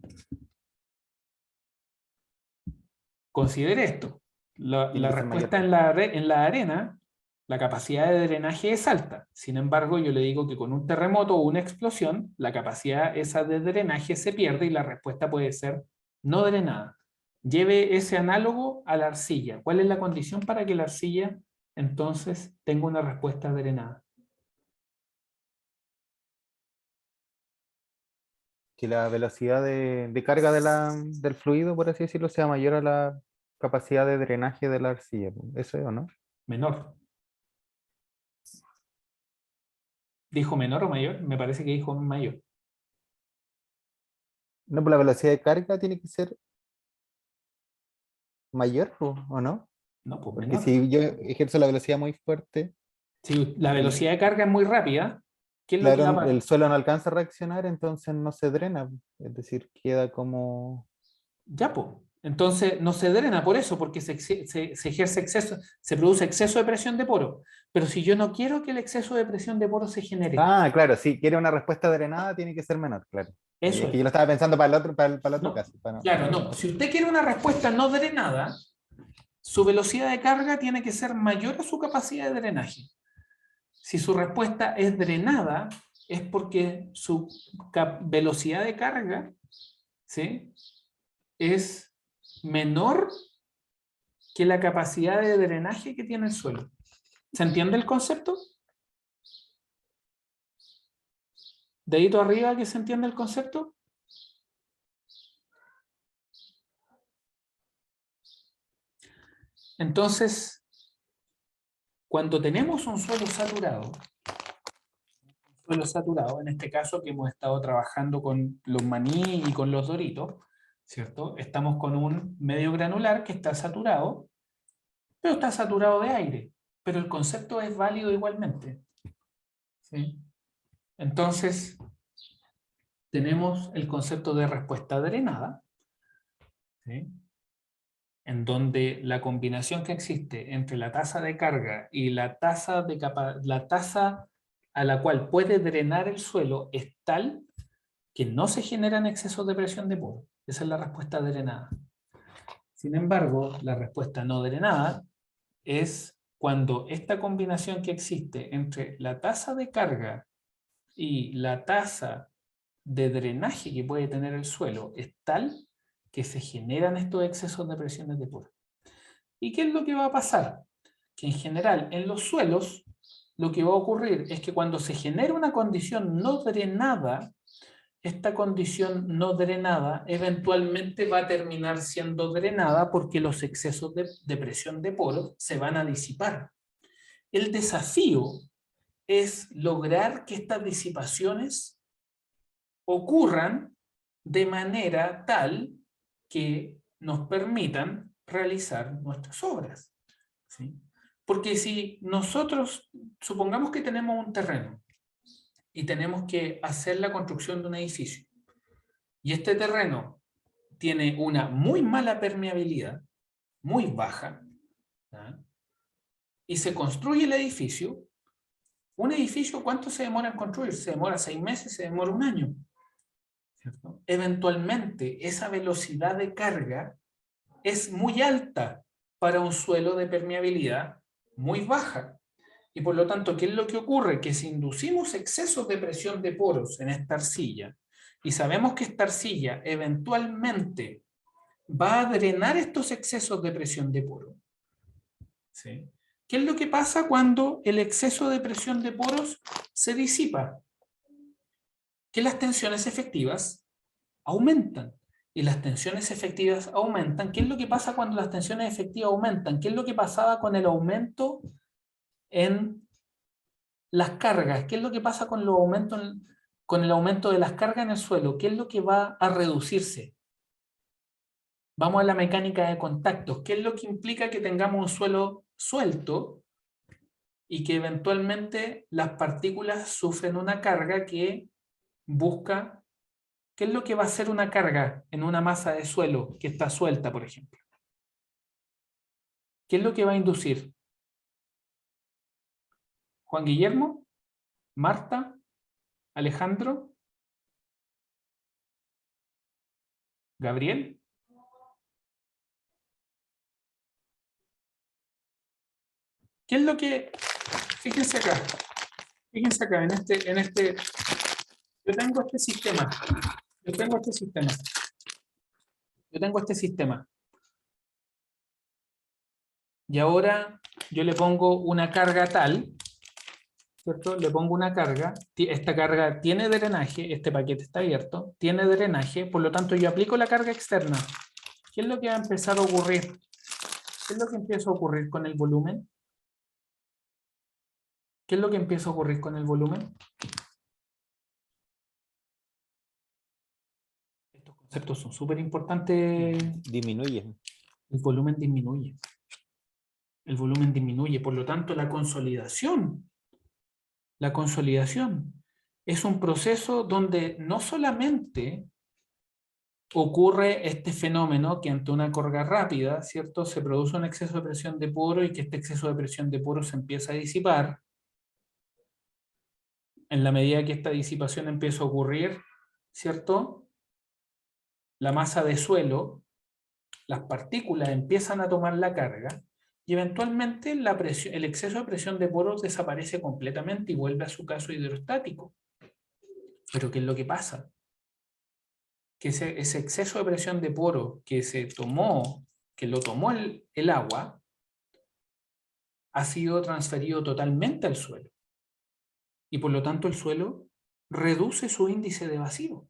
Considere esto. Tiene La que ser mayor. respuesta en la arena, la capacidad de drenaje es alta. Sin embargo, yo le digo que con un terremoto o una explosión, la capacidad esa de drenaje se pierde y la respuesta puede ser no drenada. Lleve ese análogo a la arcilla. ¿Cuál es la condición para que la arcilla entonces tenga una respuesta drenada? Que la velocidad de carga del fluido, por así decirlo, sea mayor a la capacidad de drenaje de la arcilla. ¿Eso es o no? Menor. ¿Dijo menor o mayor? Me parece que dijo mayor. No, pues la velocidad de carga tiene que ser mayor, ¿o no? No, pues Porque menor. si yo ejerzo la velocidad muy fuerte, Si la el, velocidad de carga es muy rápida, ¿qué es lo que va a claro, pasar? el suelo no alcanza a reaccionar, entonces no se drena. Es decir, queda como... Ya, pues. Entonces no se drena por eso, porque se ejerce exceso, se produce exceso de presión de poro. Pero si yo no quiero que el exceso de presión de poro se genere, Ah, claro, si quiere una respuesta drenada, tiene que ser menor, claro. eso Es que es. yo lo estaba pensando para el otro, para el otro No, caso. Para no- claro, no. Si usted quiere una respuesta no drenada, su velocidad de carga tiene que ser mayor a su capacidad de drenaje. Si su respuesta es drenada, es porque su velocidad de carga, ¿sí?, es menor que la capacidad de drenaje que tiene el suelo. ¿Se entiende el concepto? Dedito arriba que se entiende el concepto. Entonces, cuando tenemos un suelo saturado, en este caso que hemos estado trabajando con los maní y con los doritos, ¿cierto? Estamos con un medio granular que está saturado, pero está saturado de aire, pero el concepto es válido igualmente, ¿sí? Entonces, tenemos el concepto de respuesta drenada, ¿sí?, en donde la combinación que existe entre la tasa de carga y la tasa a la cual puede drenar el suelo es tal que no se generan excesos de presión de poro. Esa es la respuesta drenada. Sin embargo, la respuesta no drenada es cuando esta combinación que existe entre la tasa de carga y la tasa de drenaje que puede tener el suelo es tal que se generan estos excesos de presiones de poro. ¿Y qué es lo que va a pasar? Que en general en los suelos lo que va a ocurrir es que cuando se genera una condición no drenada, esta condición no drenada eventualmente va a terminar siendo drenada porque los excesos de presión de poros se van a disipar. El desafío es lograr que estas disipaciones ocurran de manera tal que nos permitan realizar nuestras obras, ¿sí? Porque si nosotros, supongamos que tenemos un terreno y tenemos que hacer la construcción de un edificio, y este terreno tiene una muy mala permeabilidad, muy baja, ¿ya?, y se construye el edificio, un edificio, ¿cuánto se demora en construir? Se demora 6 meses, se demora 1 año, ¿cierto? Eventualmente, esa velocidad de carga es muy alta para un suelo de permeabilidad muy baja. Y por lo tanto, ¿qué es lo que ocurre? Que si inducimos excesos de presión de poros en esta arcilla, y sabemos que esta arcilla eventualmente va a drenar estos excesos de presión de poro, ¿sí?, ¿qué es lo que pasa cuando el exceso de presión de poros se disipa? Que las tensiones efectivas aumentan. Y las tensiones efectivas aumentan. ¿Qué es lo que pasa cuando las tensiones efectivas aumentan? ¿Qué es lo que pasaba con el aumento en las cargas? ¿Qué es lo que pasa con el aumento de las cargas en el suelo? ¿Qué es lo que va a reducirse? Vamos a la mecánica de contactos. ¿Qué es lo que implica que tengamos un suelo suelto y que eventualmente las partículas sufren una carga que busca... ¿Qué es lo que va a hacer una carga en una masa de suelo que está suelta, por ejemplo? ¿Qué es lo que va a inducir? ¿Juan Guillermo? ¿Marta? ¿Alejandro? ¿Gabriel? ¿Qué es lo que... Fíjense acá, yo tengo este sistema, y ahora yo le pongo una carga tal, ¿cierto? Le pongo una carga, esta carga tiene drenaje, este paquete está abierto, tiene drenaje, por lo tanto yo aplico la carga externa. ¿Qué es lo que va a empezar a ocurrir? ¿Qué es lo que empieza a ocurrir con el volumen? ¿Qué es lo que empieza a ocurrir con el volumen? Estos conceptos son súper importantes. Disminuye. El volumen disminuye. El volumen disminuye. Por lo tanto, la consolidación es un proceso donde no solamente ocurre este fenómeno que ante una carga rápida, ¿cierto? Se produce un exceso de presión de poro y que este exceso de presión de poro se empieza a disipar. En la medida que esta disipación empieza a ocurrir, ¿cierto? La masa de suelo, las partículas empiezan a tomar la carga y eventualmente el exceso de presión de poros desaparece completamente y vuelve a su caso hidrostático. Pero ¿qué es lo que pasa? Que ese exceso de presión de poro que lo tomó el agua, ha sido transferido totalmente al suelo. Y por lo tanto el suelo reduce su índice de vacío.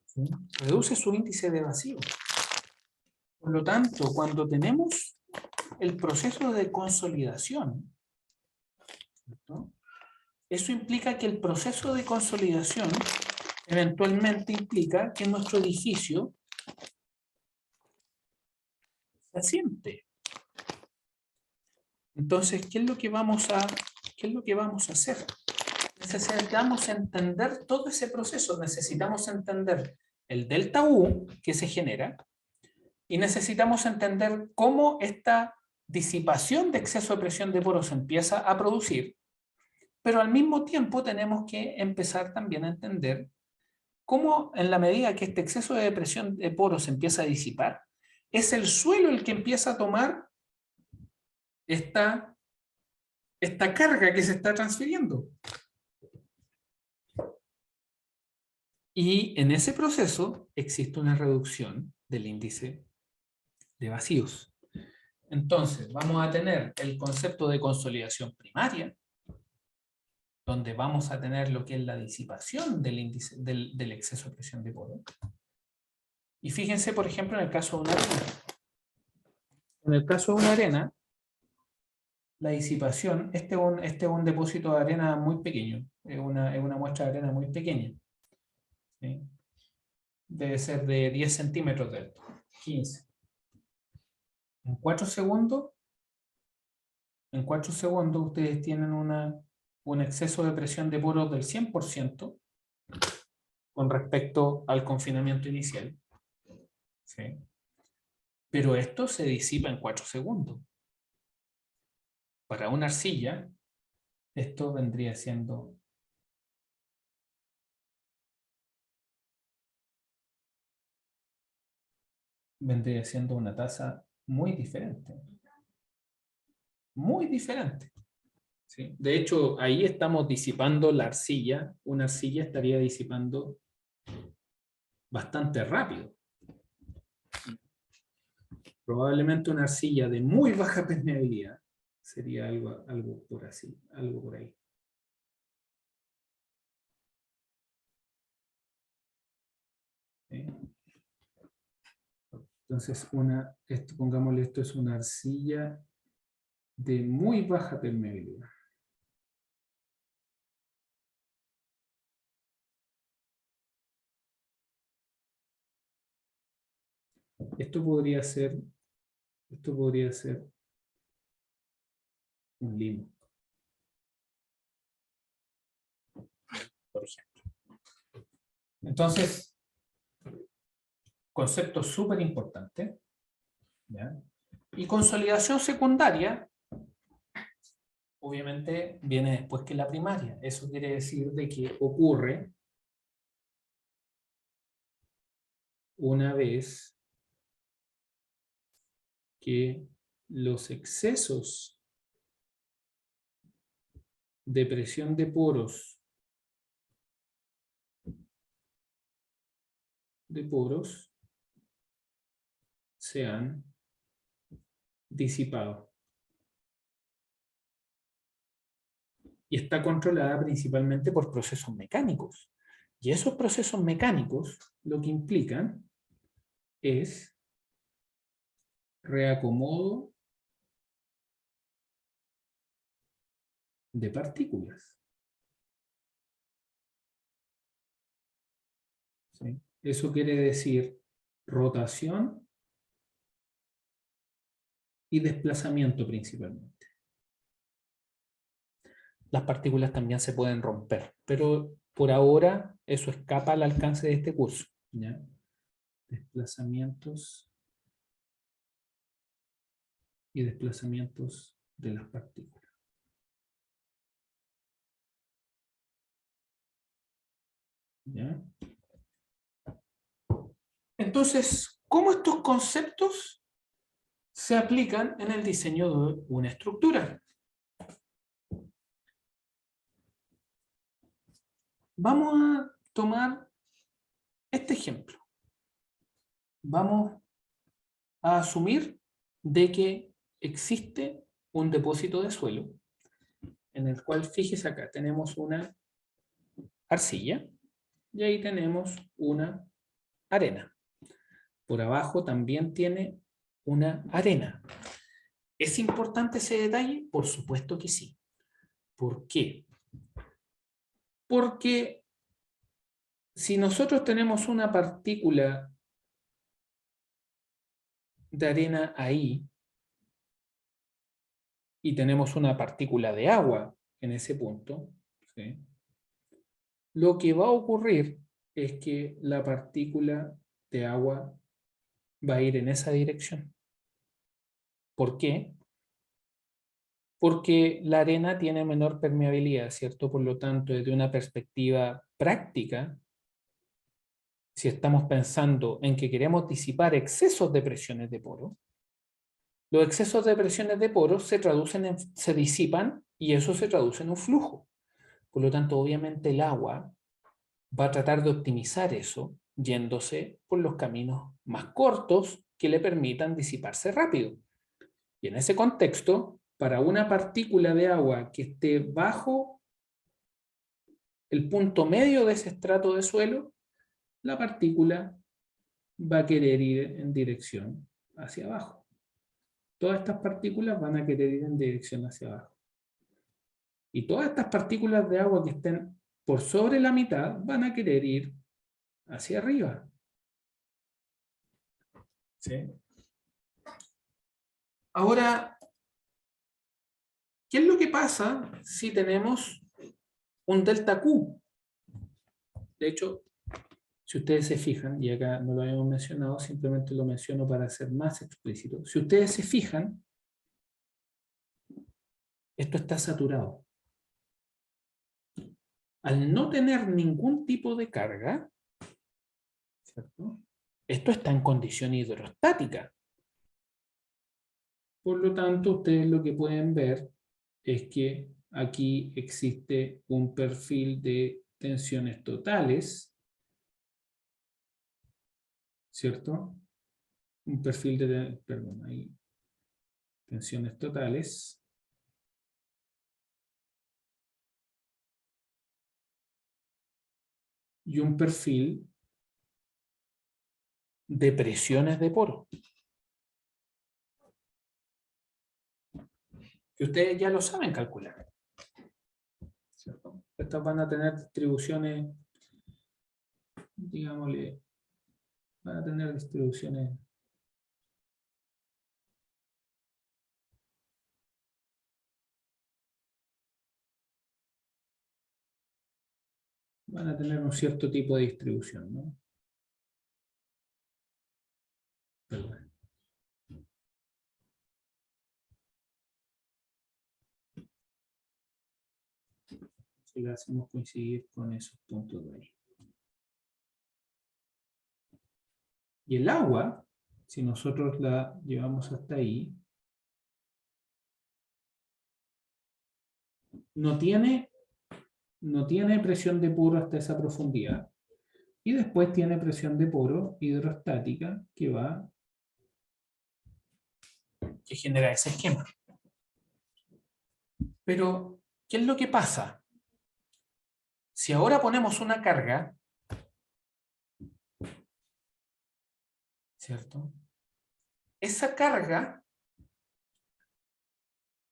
¿Sí? Reduce su índice de vacío. Por lo tanto, cuando tenemos el proceso de consolidación, ¿no? Eso implica que el proceso de consolidación eventualmente implica que nuestro edificio se asiente. Entonces, ¿qué es lo que vamos a hacer? Necesitamos entender todo ese proceso, necesitamos entender el delta U que se genera y necesitamos entender cómo esta disipación de exceso de presión de poros empieza a producir, pero al mismo tiempo tenemos que empezar también a entender cómo en la medida que este exceso de presión de poros empieza a disipar, es el suelo el que empieza a tomar esta carga que se está transfiriendo. Y en ese proceso existe una reducción del índice de vacíos. Entonces, vamos a tener el concepto de consolidación primaria, donde vamos a tener lo que es la disipación del índice del exceso de presión de poro. Y fíjense, por ejemplo, en el caso de una arena. En el caso de una arena, la disipación, este es un depósito de arena muy pequeño, es una muestra de arena muy pequeña. ¿Sí? Debe ser de 10 centímetros de alto, 15. En 4 segundos ustedes tienen un exceso de presión de poros del 100% con respecto al confinamiento inicial. ¿Sí? Pero esto se disipa en 4 segundos. Para una arcilla, esto vendría siendo una tasa muy diferente. Muy diferente. ¿Sí? De hecho, ahí estamos disipando la arcilla. Una arcilla estaría disipando bastante rápido. Probablemente una arcilla de muy baja permeabilidad sería algo por ahí. ¿Sí? Entonces, pongámosle esto es una arcilla de muy baja permeabilidad. Esto podría ser un limo, por ejemplo. Entonces, concepto súper importante. Y consolidación secundaria, obviamente, viene después que la primaria. Eso quiere decir de que ocurre una vez que los excesos de presión de poros se han disipado. Y está controlada principalmente por procesos mecánicos. Y esos procesos mecánicos lo que implican es reacomodo de partículas. ¿Sí? Eso quiere decir rotación y desplazamiento principalmente. Las partículas también se pueden romper, pero por ahora eso escapa al alcance de este curso, ¿ya? Desplazamientos y desplazamientos de las partículas. ¿Ya? Entonces, ¿cómo estos conceptos se aplican en el diseño de una estructura? Vamos a tomar este ejemplo. Vamos a asumir de que existe un depósito de suelo en el cual, fíjese acá, tenemos una arcilla y ahí tenemos una arena. Por abajo también tiene una arena. ¿Es importante ese detalle? Por supuesto que sí. ¿Por qué? Porque si nosotros tenemos una partícula de arena ahí y tenemos una partícula de agua en ese punto, ¿sí? Lo que va a ocurrir es que la partícula de agua va a ir en esa dirección. ¿Por qué? Porque la arena tiene menor permeabilidad, ¿cierto? Por lo tanto, desde una perspectiva práctica, si estamos pensando en que queremos disipar excesos de presiones de poro, los excesos de presiones de poro se disipan y eso se traduce en un flujo. Por lo tanto, obviamente el agua va a tratar de optimizar eso yéndose por los caminos más cortos que le permitan disiparse rápido. Y en ese contexto, para una partícula de agua que esté bajo el punto medio de ese estrato de suelo, la partícula va a querer ir en dirección hacia abajo. Todas estas partículas van a querer ir en dirección hacia abajo. Y todas estas partículas de agua que estén por sobre la mitad van a querer ir hacia arriba. ¿Sí? Ahora, ¿qué es lo que pasa si tenemos un delta Q? De hecho, si ustedes se fijan, y acá no lo habíamos mencionado, simplemente lo menciono para ser más explícito. Si ustedes se fijan, esto está saturado. Al no tener ningún tipo de carga, ¿cierto? Esto está en condición hidrostática. Por lo tanto, ustedes lo que pueden ver es que aquí existe un perfil de tensiones totales, ¿cierto? Un perfil de, perdón, ahí, tensiones totales. Y un perfil de presiones de poro. Que ustedes ya lo saben calcular, ¿cierto? Estas van a tener distribuciones, digámosle, van a tener distribuciones van a tener un cierto tipo de distribución, ¿no? Perdón. Si le hacemos coincidir con esos puntos de ahí. Y el agua, si nosotros la llevamos hasta ahí, no tiene presión de poro hasta esa profundidad. Y después tiene presión de poro hidrostática que genera ese esquema. Pero, ¿qué es lo que pasa? Si ahora ponemos una carga, ¿cierto? Esa carga,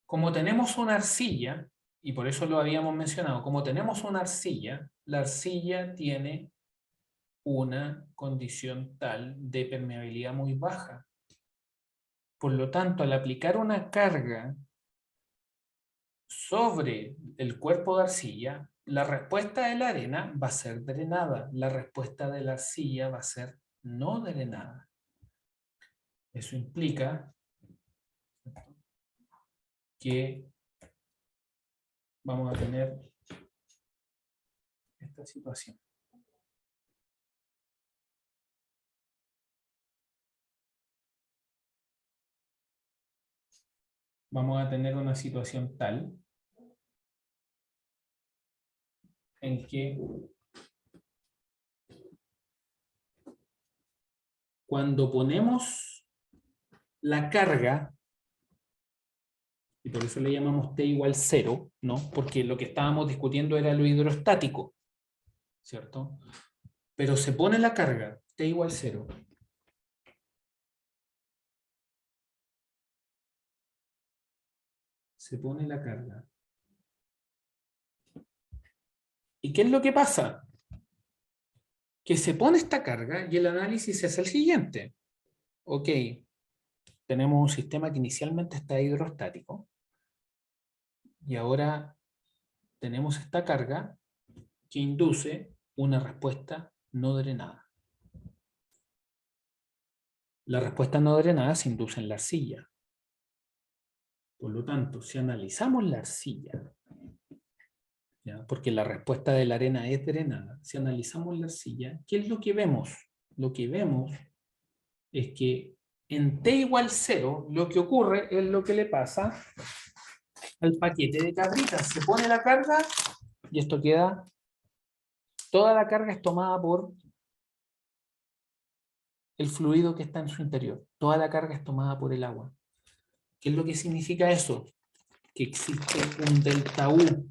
como tenemos una arcilla y por eso lo habíamos mencionado, como tenemos una arcilla, la arcilla tiene una condición tal de permeabilidad muy baja. Por lo tanto, al aplicar una carga sobre el cuerpo de arcilla, la respuesta de la arena va a ser drenada, la respuesta de la arcilla va a ser no drenada. Eso implica que vamos a tener esta situación. Vamos a tener una situación tal en que cuando ponemos la carga, y por eso le llamamos T igual 0, ¿no? Porque lo que estábamos discutiendo era lo hidrostático, ¿cierto? Pero se pone la carga, T igual 0. Se pone la carga. ¿Y qué es lo que pasa? Que se pone esta carga y el análisis es el siguiente. Ok, tenemos un sistema que inicialmente está hidrostático y ahora tenemos esta carga que induce una respuesta no drenada. La respuesta no drenada se induce en la arcilla. Por lo tanto, si analizamos la arcilla, ¿ya? Porque la respuesta de la arena es drenada, si analizamos la arcilla, ¿qué es lo que vemos? Lo que vemos es que en T igual 0, lo que ocurre es lo que le pasa al paquete de cabritas. Se pone la carga y esto queda, toda la carga es tomada por el fluido que está en su interior. Toda la carga es tomada por el agua. ¿Qué es lo que significa eso? Que existe un delta U.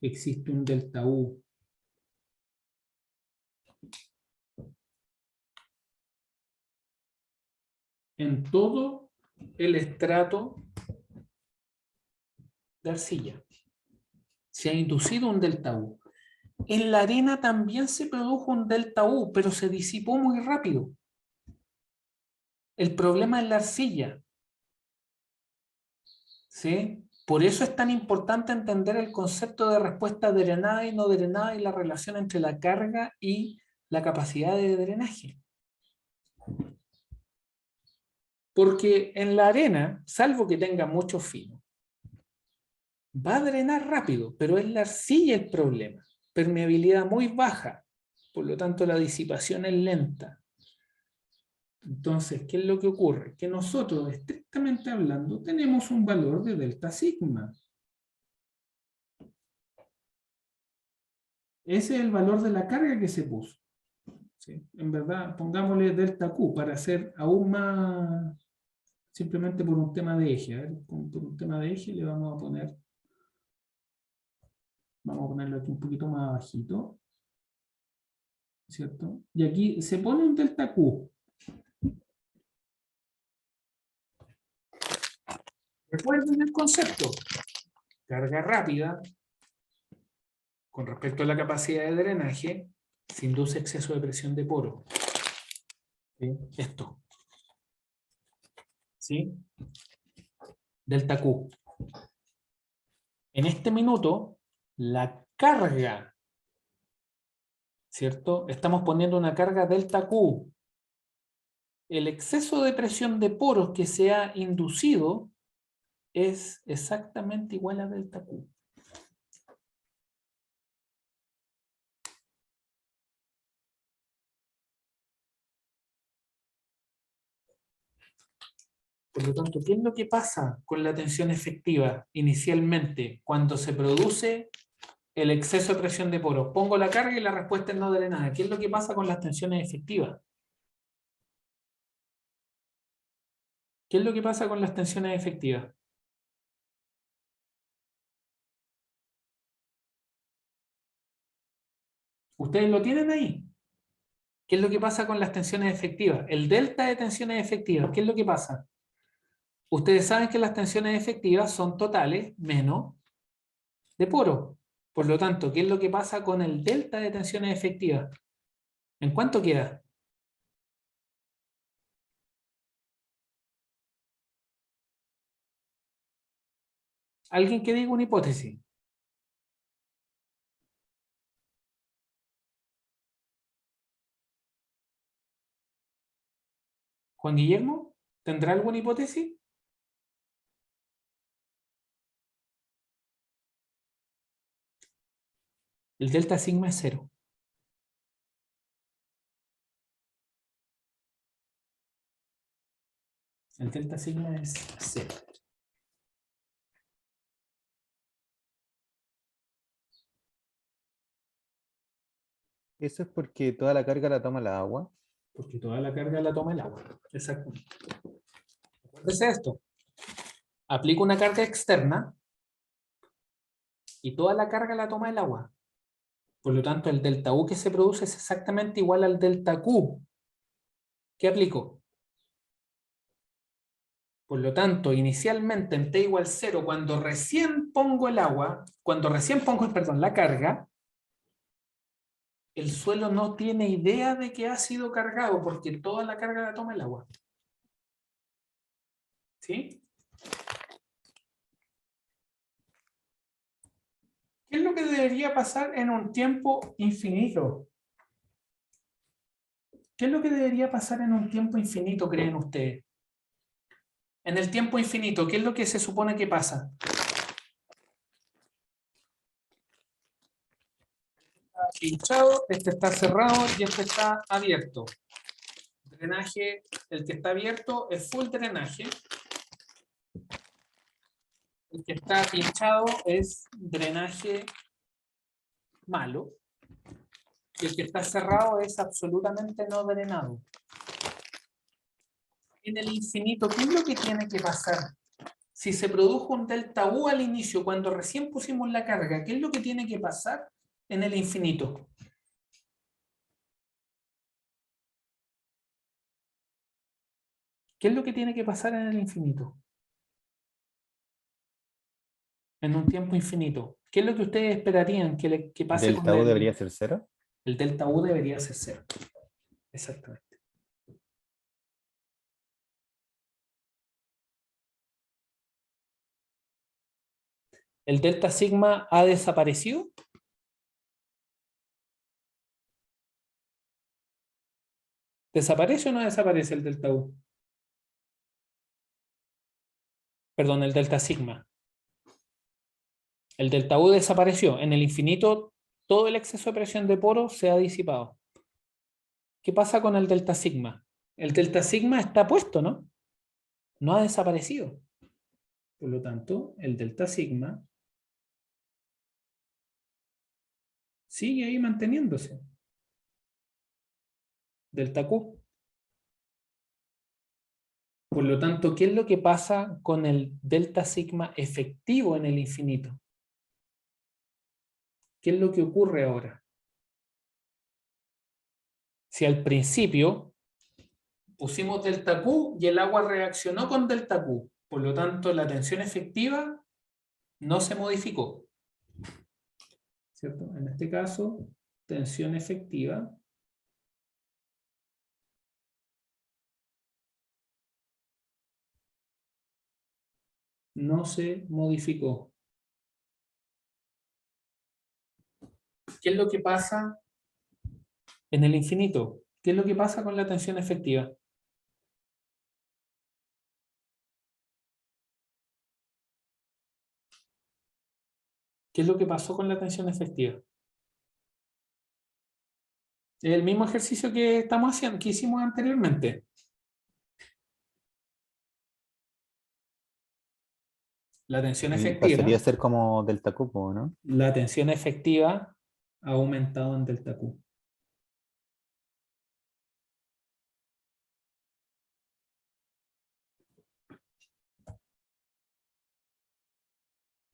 Existe un delta U. En todo el estrato de arcilla. Se ha inducido un delta U. En la arena también se produjo un delta U, pero se disipó muy rápido. El problema es la arcilla. ¿Sí? Por eso es tan importante entender el concepto de respuesta drenada y no drenada y la relación entre la carga y la capacidad de drenaje. Porque en la arena, salvo que tenga mucho fino, va a drenar rápido, pero es la arcilla el problema. Permeabilidad muy baja, por lo tanto la disipación es lenta. Entonces, ¿qué es lo que ocurre? Que nosotros, estrictamente hablando, tenemos un valor de delta sigma. Ese es el valor de la carga que se puso. ¿Sí? En verdad, pongámosle delta Q para hacer aún más, simplemente por un tema de eje. A ver, por un tema de eje le vamos a ponerlo aquí un poquito más bajito. ¿Cierto? Y aquí se pone un delta Q. Recuerden el concepto. Carga rápida, con respecto a la capacidad de drenaje, se induce exceso de presión de poro. ¿Sí? Esto. ¿Sí? Delta Q. En este minuto, la carga, ¿cierto? Estamos poniendo una carga delta Q. El exceso de presión de poros que se ha inducido es exactamente igual a delta Q. Por lo tanto, ¿qué es lo que pasa con la tensión efectiva inicialmente cuando se produce el exceso de presión de poros? Pongo la carga y la respuesta es no drenada. ¿Qué es lo que pasa con las tensiones efectivas? ¿Qué es lo que pasa con las tensiones efectivas? ¿Ustedes lo tienen ahí? ¿Qué es lo que pasa con las tensiones efectivas? El delta de tensiones efectivas, ¿qué es lo que pasa? Ustedes saben que las tensiones efectivas son totales menos de poro. Por lo tanto, ¿qué es lo que pasa con el delta de tensiones efectivas? ¿En cuánto queda? ¿Alguien que diga una hipótesis? ¿Juan Guillermo? ¿Tendrá alguna hipótesis? El delta sigma es 0. El delta sigma es 0. Eso es porque toda la carga la toma la agua. Porque toda la carga la toma el agua. Exacto. Acuérdese esto. Aplico una carga externa y toda la carga la toma el agua. Por lo tanto, el delta U que se produce es exactamente igual al delta Q. ¿Qué aplico? Por lo tanto, inicialmente en T igual 0, cuando recién pongo el agua, cuando recién pongo, perdón, la carga, el suelo no tiene idea de que ha sido cargado porque toda la carga la toma el agua. ¿Sí? ¿Qué es lo que debería pasar en un tiempo infinito? ¿Qué es lo que debería pasar en un tiempo infinito, creen ustedes? En el tiempo infinito, ¿qué es lo que se supone que pasa? Está pinchado, este está cerrado y este está abierto. Drenaje, el que está abierto es full drenaje. El que está pinchado es drenaje malo. Y el que está cerrado es absolutamente no drenado. En el infinito, ¿qué es lo que tiene que pasar? Si se produjo un delta U al inicio, cuando recién pusimos la carga, ¿qué es lo que tiene que pasar en el infinito? ¿Qué es lo que tiene que pasar en el infinito? En un tiempo infinito. ¿Qué es lo que ustedes esperarían que pase con Delta U debería ser 0. el delta U? Debería ser 0. Exactamente. ¿El delta sigma ha desaparecido? ¿Desaparece o no desaparece el delta U? Perdón, el delta sigma. El delta U desapareció. En el infinito, todo el exceso de presión de poro se ha disipado. ¿Qué pasa con el delta sigma? El delta sigma está puesto, ¿no? No ha desaparecido. Por lo tanto, el delta sigma sigue ahí manteniéndose. Delta Q. Por lo tanto, ¿qué es lo que pasa con el delta sigma efectivo en el infinito? ¿Qué es lo que ocurre ahora? Si al principio pusimos delta Q y el agua reaccionó con delta Q, por lo tanto la tensión efectiva no se modificó. ¿Cierto? En este caso, tensión efectiva no se modificó. ¿Qué es lo que pasa en el infinito? ¿Qué es lo que pasa con la tensión efectiva? ¿Qué es lo que pasó con la tensión efectiva? Es el mismo ejercicio que estamos haciendo, que hicimos anteriormente. La tensión Pasaría a efectiva, ser como delta Q, ¿no? la tensión efectiva ha aumentado en delta Q.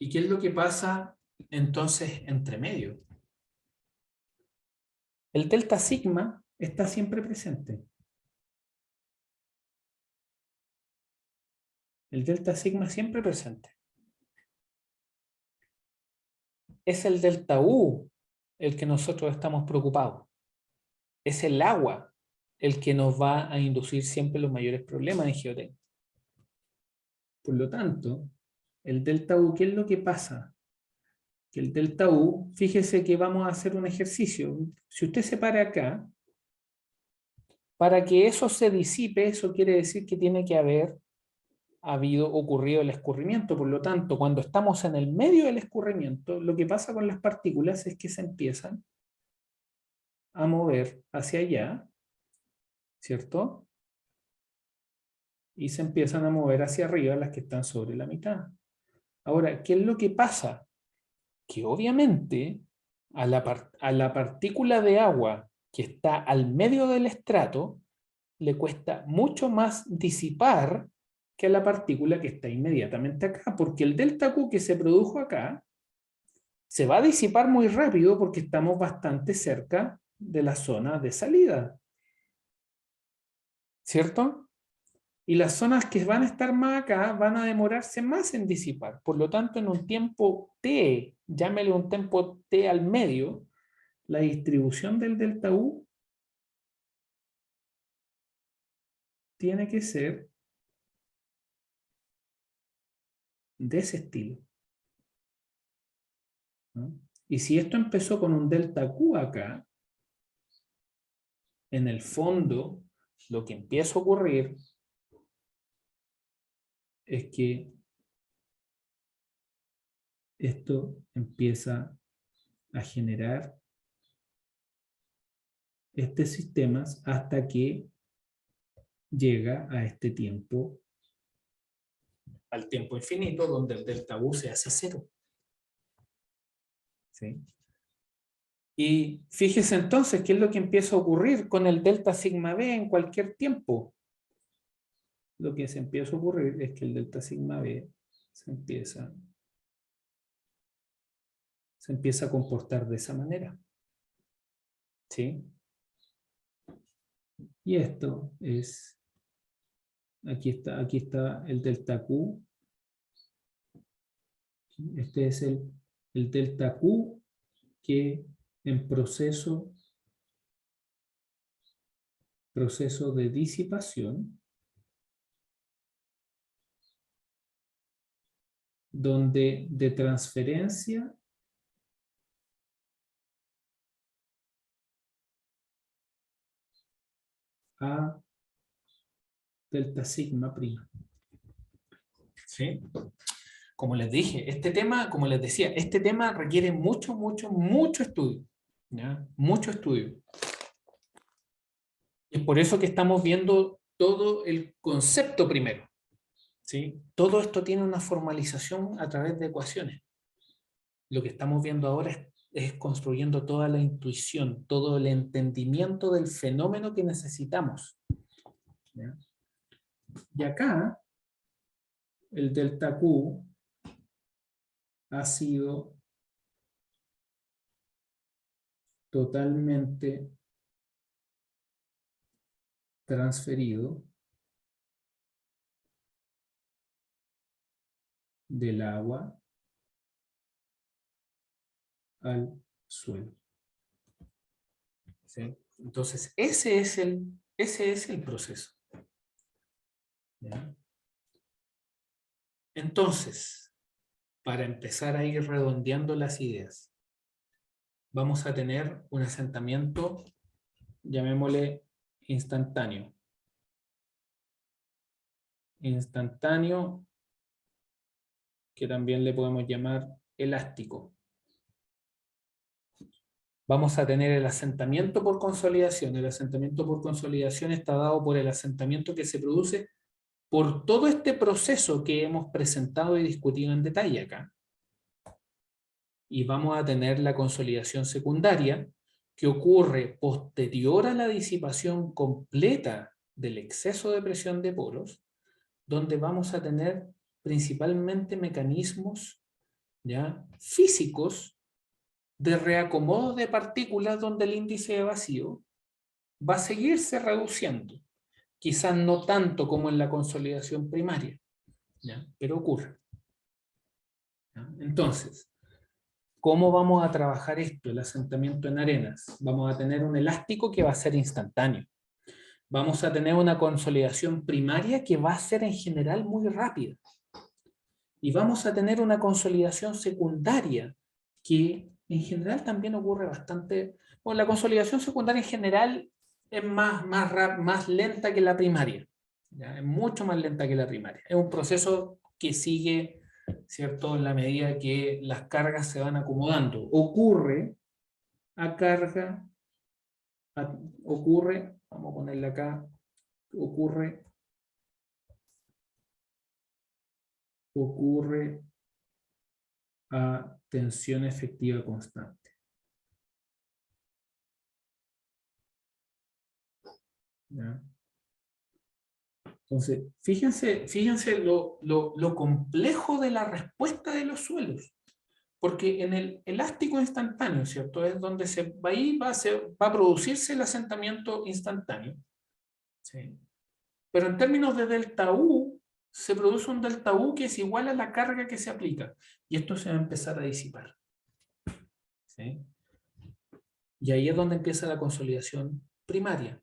¿Y qué es lo que pasa entonces entre medio? El delta sigma está siempre presente. El delta sigma siempre presente. es el delta U el que nosotros estamos preocupados. Es el agua el que nos va a inducir siempre los mayores problemas en geotecnia. Por lo tanto, el delta U, ¿qué es lo que pasa? Que el delta U, fíjese que vamos a hacer un ejercicio. Si usted se para acá, para que eso se disipe, eso quiere decir que tiene que haber ocurrido el escurrimiento. Por lo tanto, cuando estamos en el medio del escurrimiento, lo que pasa con las partículas es que se empiezan a mover hacia allá, ¿cierto? Y se empiezan a mover hacia arriba las que están sobre la mitad. Ahora, ¿qué es lo que pasa? Que obviamente a la partícula de agua que está al medio del estrato le cuesta mucho más disipar que a la partícula que está inmediatamente acá, porque el delta Q que se produjo acá se va a disipar muy rápido porque estamos bastante cerca de la zona de salida. ¿Cierto? Y las zonas que van a estar más acá van a demorarse más en disipar. Por lo tanto, en un tiempo t, llámele un tiempo t al medio, la distribución del delta U tiene que ser de ese estilo, ¿no? Y si esto empezó con un delta Q acá, en el fondo, lo que empieza a ocurrir es que esto empieza a generar estos sistemas hasta que llega a este tiempo, al tiempo infinito, donde el delta U se hace cero. ¿Sí? Y fíjese entonces qué es lo que empieza a ocurrir con el delta sigma B en cualquier tiempo. Lo que se empieza a ocurrir es que el delta sigma B se empieza a comportar de esa manera. ¿Sí? Y esto es, aquí está el delta Q. Este es el delta Q que en proceso de disipación, donde de transferencia a delta sigma prima. ¿Sí? Como les dije, este tema, como les decía, este tema requiere mucho estudio. ¿Ya? Mucho estudio. Es por eso que estamos viendo todo el concepto primero. ¿Sí? Todo esto tiene una formalización a través de ecuaciones. Lo que estamos viendo ahora es construyendo toda la intuición, todo el entendimiento del fenómeno que necesitamos. ¿Ya? Y acá, el delta Q ha sido totalmente transferido del agua al suelo. ¿Sí? Entonces, ese es el proceso. ¿Ya? Entonces, para empezar a ir redondeando las ideas, vamos a tener un asentamiento, llamémosle instantáneo. Instantáneo, que también le podemos llamar elástico. Vamos a tener el asentamiento por consolidación. El asentamiento por consolidación está dado por el asentamiento que se produce por todo este proceso que hemos presentado y discutido en detalle acá. Y vamos a tener la consolidación secundaria, que ocurre posterior a la disipación completa del exceso de presión de poros, donde vamos a tener principalmente mecanismos, ¿ya?, físicos de reacomodo de partículas, donde el índice de vacío va a seguirse reduciendo. Quizás no tanto como en la consolidación primaria, ¿ya?, pero ocurre. ¿Ya? Entonces, ¿Cómo vamos a trabajar esto, el asentamiento en arenas? Vamos a tener un elástico que va a ser instantáneo. Vamos a tener una consolidación primaria que va a ser en general muy rápida. Y vamos a tener una consolidación secundaria que en general también ocurre bastante. Bueno, la consolidación secundaria en general es más lenta que la primaria. ¿Ya? Es mucho más lenta que la primaria. Es un proceso que sigue, ¿cierto?, en la medida que las cargas se van acomodando. Ocurre a carga, vamos a ponerle acá, ocurre a tensión efectiva constante. ¿Ya? Entonces, fíjense lo complejo de la respuesta de los suelos. Porque en el elástico instantáneo, ¿cierto? Es donde ahí va a producirse el asentamiento instantáneo. ¿Sí? Pero en términos de delta U, se produce un delta U que es igual a la carga que se aplica. Y esto se va a empezar a disipar. ¿Sí? Y ahí es donde empieza la consolidación primaria.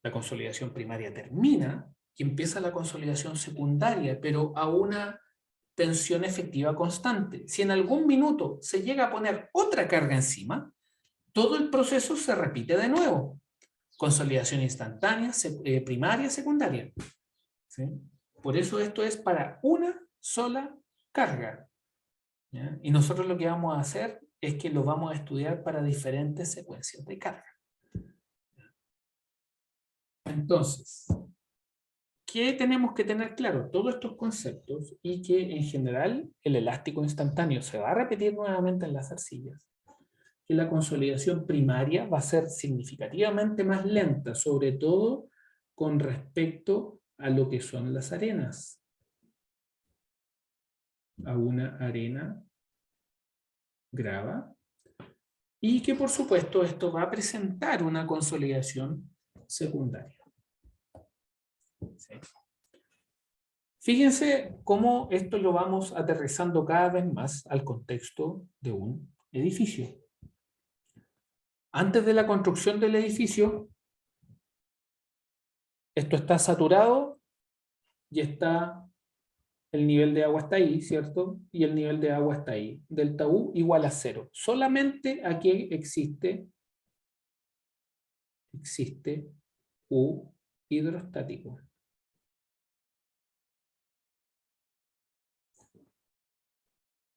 La consolidación primaria termina y empieza la consolidación secundaria, pero a una tensión efectiva constante. Si en algún minuto se llega a poner otra carga encima, todo el proceso se repite de nuevo. Consolidación instantánea, primaria, secundaria. ¿Sí? Por eso esto es para una sola carga. ¿Ya? Y nosotros lo que vamos a hacer es que lo vamos a estudiar para diferentes secuencias de carga. Entonces, ¿qué tenemos que tener claro? Todos estos conceptos y que en general el elástico instantáneo se va a repetir nuevamente en las arcillas. Que la consolidación primaria va a ser significativamente más lenta, sobre todo con respecto a lo que son las arenas. A una arena grava. Y que por supuesto esto va a presentar una consolidación secundaria. ¿Sí? Fíjense cómo esto lo vamos aterrizando cada vez más al contexto de un edificio. Antes de la construcción del edificio, esto está saturado y el nivel de agua está ahí, ¿cierto? Y el nivel de agua está ahí. Delta U igual a 0. Solamente aquí existe U hidrostático.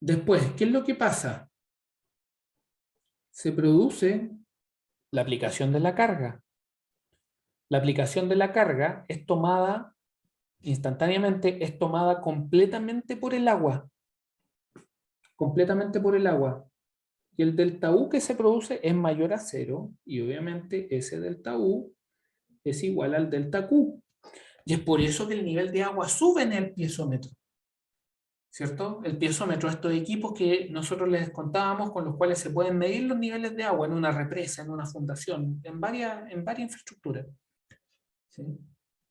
Después, ¿qué es lo que pasa? Se produce la aplicación de la carga. La aplicación de la carga es tomada instantáneamente, es tomada completamente por el agua. Completamente por el agua. Y el delta U que se produce es mayor a 0, y obviamente ese delta U es igual al delta Q. Y es por eso que el nivel de agua sube en el piezómetro. ¿Cierto? El piezómetro, estos equipos que nosotros les contábamos, con los cuales se pueden medir los niveles de agua en una represa, en una fundación, en varias infraestructuras. ¿Sí?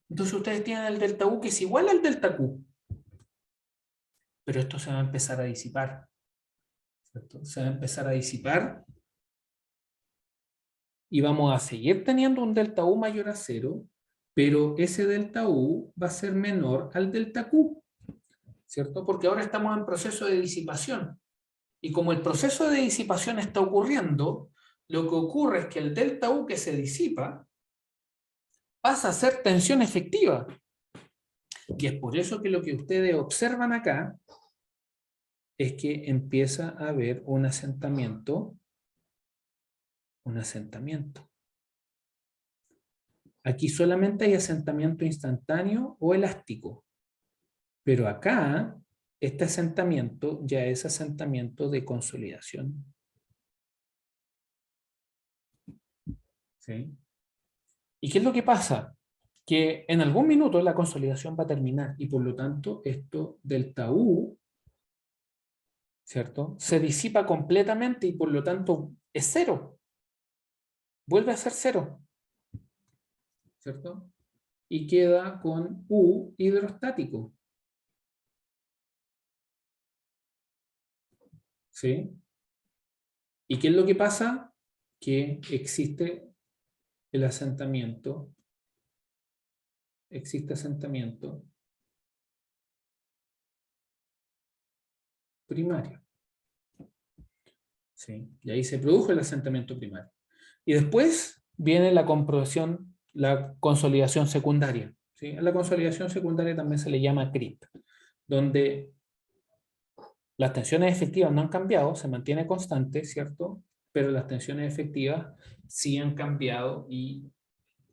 Entonces ustedes tienen el delta U que es igual al delta Q. Pero esto se va a empezar a disipar. ¿Cierto? Se va a empezar a disipar y vamos a seguir teniendo un delta U mayor a 0, pero ese delta U va a ser menor al delta Q. ¿Cierto? Porque ahora estamos en proceso de disipación. Y como el proceso de disipación está ocurriendo, lo que ocurre es que el delta U que se disipa pasa a ser tensión efectiva. Y es por eso que lo que ustedes observan acá es que empieza a haber un asentamiento. Aquí solamente hay asentamiento instantáneo o elástico. Pero acá, este asentamiento ya es asentamiento de consolidación. ¿Sí? ¿Y qué es lo que pasa? Que en algún minuto la consolidación va a terminar y por lo tanto esto delta U, ¿cierto?, se disipa completamente y por lo tanto es 0. Vuelve a ser 0. ¿Cierto? Y queda con U hidrostático. ¿Sí? ¿Y qué es lo que pasa? Que existe el asentamiento, primario. ¿Sí? Y ahí se produjo el asentamiento primario. Y después viene la comprobación, la consolidación secundaria. ¿Sí? A la consolidación secundaria también se le llama CRIP, donde las tensiones efectivas no han cambiado, se mantiene constante, ¿cierto? Pero las tensiones efectivas sí han cambiado y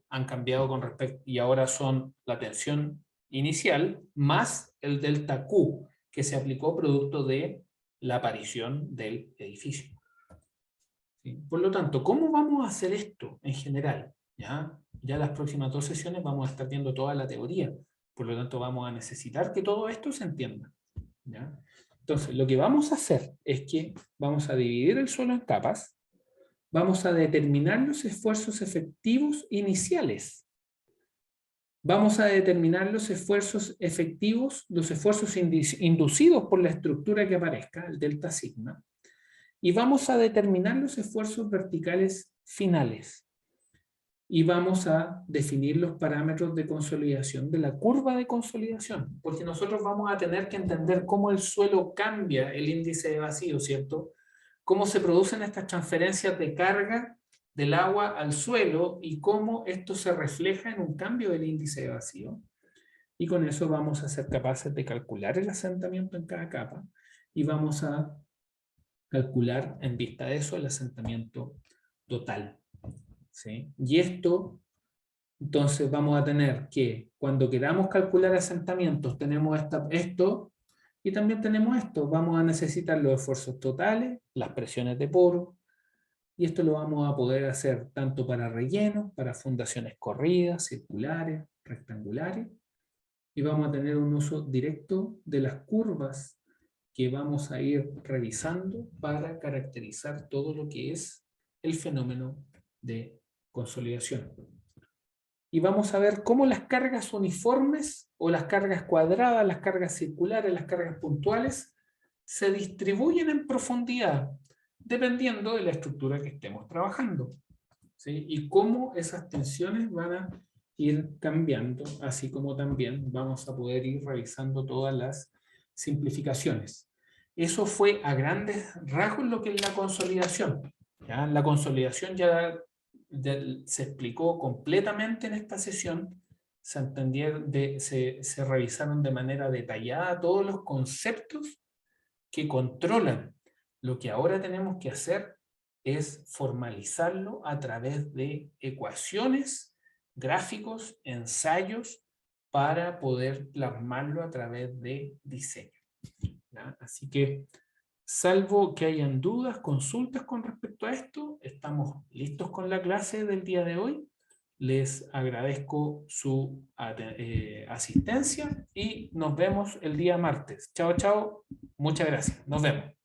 han cambiado con respecto, y ahora son la tensión inicial más el delta Q, que se aplicó producto de la aparición del edificio. ¿Sí? Por lo tanto, ¿cómo vamos a hacer esto en general? Ya las próximas 2 sesiones vamos a estar viendo toda la teoría, por lo tanto vamos a necesitar que todo esto se entienda. ¿Ya? Entonces, lo que vamos a hacer es que vamos a dividir el suelo en capas, vamos a determinar los esfuerzos efectivos iniciales, vamos a determinar los esfuerzos efectivos, los esfuerzos inducidos por la estructura que aparezca, el delta sigma, y vamos a determinar los esfuerzos verticales finales. Y vamos a definir los parámetros de consolidación de la curva de consolidación, porque nosotros vamos a tener que entender cómo el suelo cambia el índice de vacío, ¿cierto? Cómo se producen estas transferencias de carga del agua al suelo y cómo esto se refleja en un cambio del índice de vacío. Y con eso vamos a ser capaces de calcular el asentamiento en cada capa y vamos a calcular en vista de eso el asentamiento total. ¿Sí? Y esto, entonces vamos a tener que, cuando queramos calcular asentamientos, tenemos esto, y también tenemos esto. Vamos a necesitar los esfuerzos totales, las presiones de poro, y esto lo vamos a poder hacer tanto para rellenos, para fundaciones corridas, circulares, rectangulares, y vamos a tener un uso directo de las curvas que vamos a ir revisando para caracterizar todo lo que es el fenómeno de consolidación. Y vamos a ver cómo las cargas uniformes o las cargas cuadradas, las cargas circulares, las cargas puntuales se distribuyen en profundidad dependiendo de la estructura que estemos trabajando. ¿Sí? Y cómo esas tensiones van a ir cambiando, así como también vamos a poder ir revisando todas las simplificaciones. Eso fue a grandes rasgos lo que es la consolidación. ¿Ya? La consolidación ya se explicó completamente en esta sesión, se revisaron de manera detallada todos los conceptos que controlan. Lo que ahora tenemos que hacer es formalizarlo a través de ecuaciones, gráficos, ensayos, para poder plasmarlo a través de diseño. ¿Ya? Así que, salvo que hayan dudas, consultas con respecto a esto, estamos listos con la clase del día de hoy. Les agradezco su asistencia y nos vemos el día martes. Chao, chao. Muchas gracias. Nos vemos.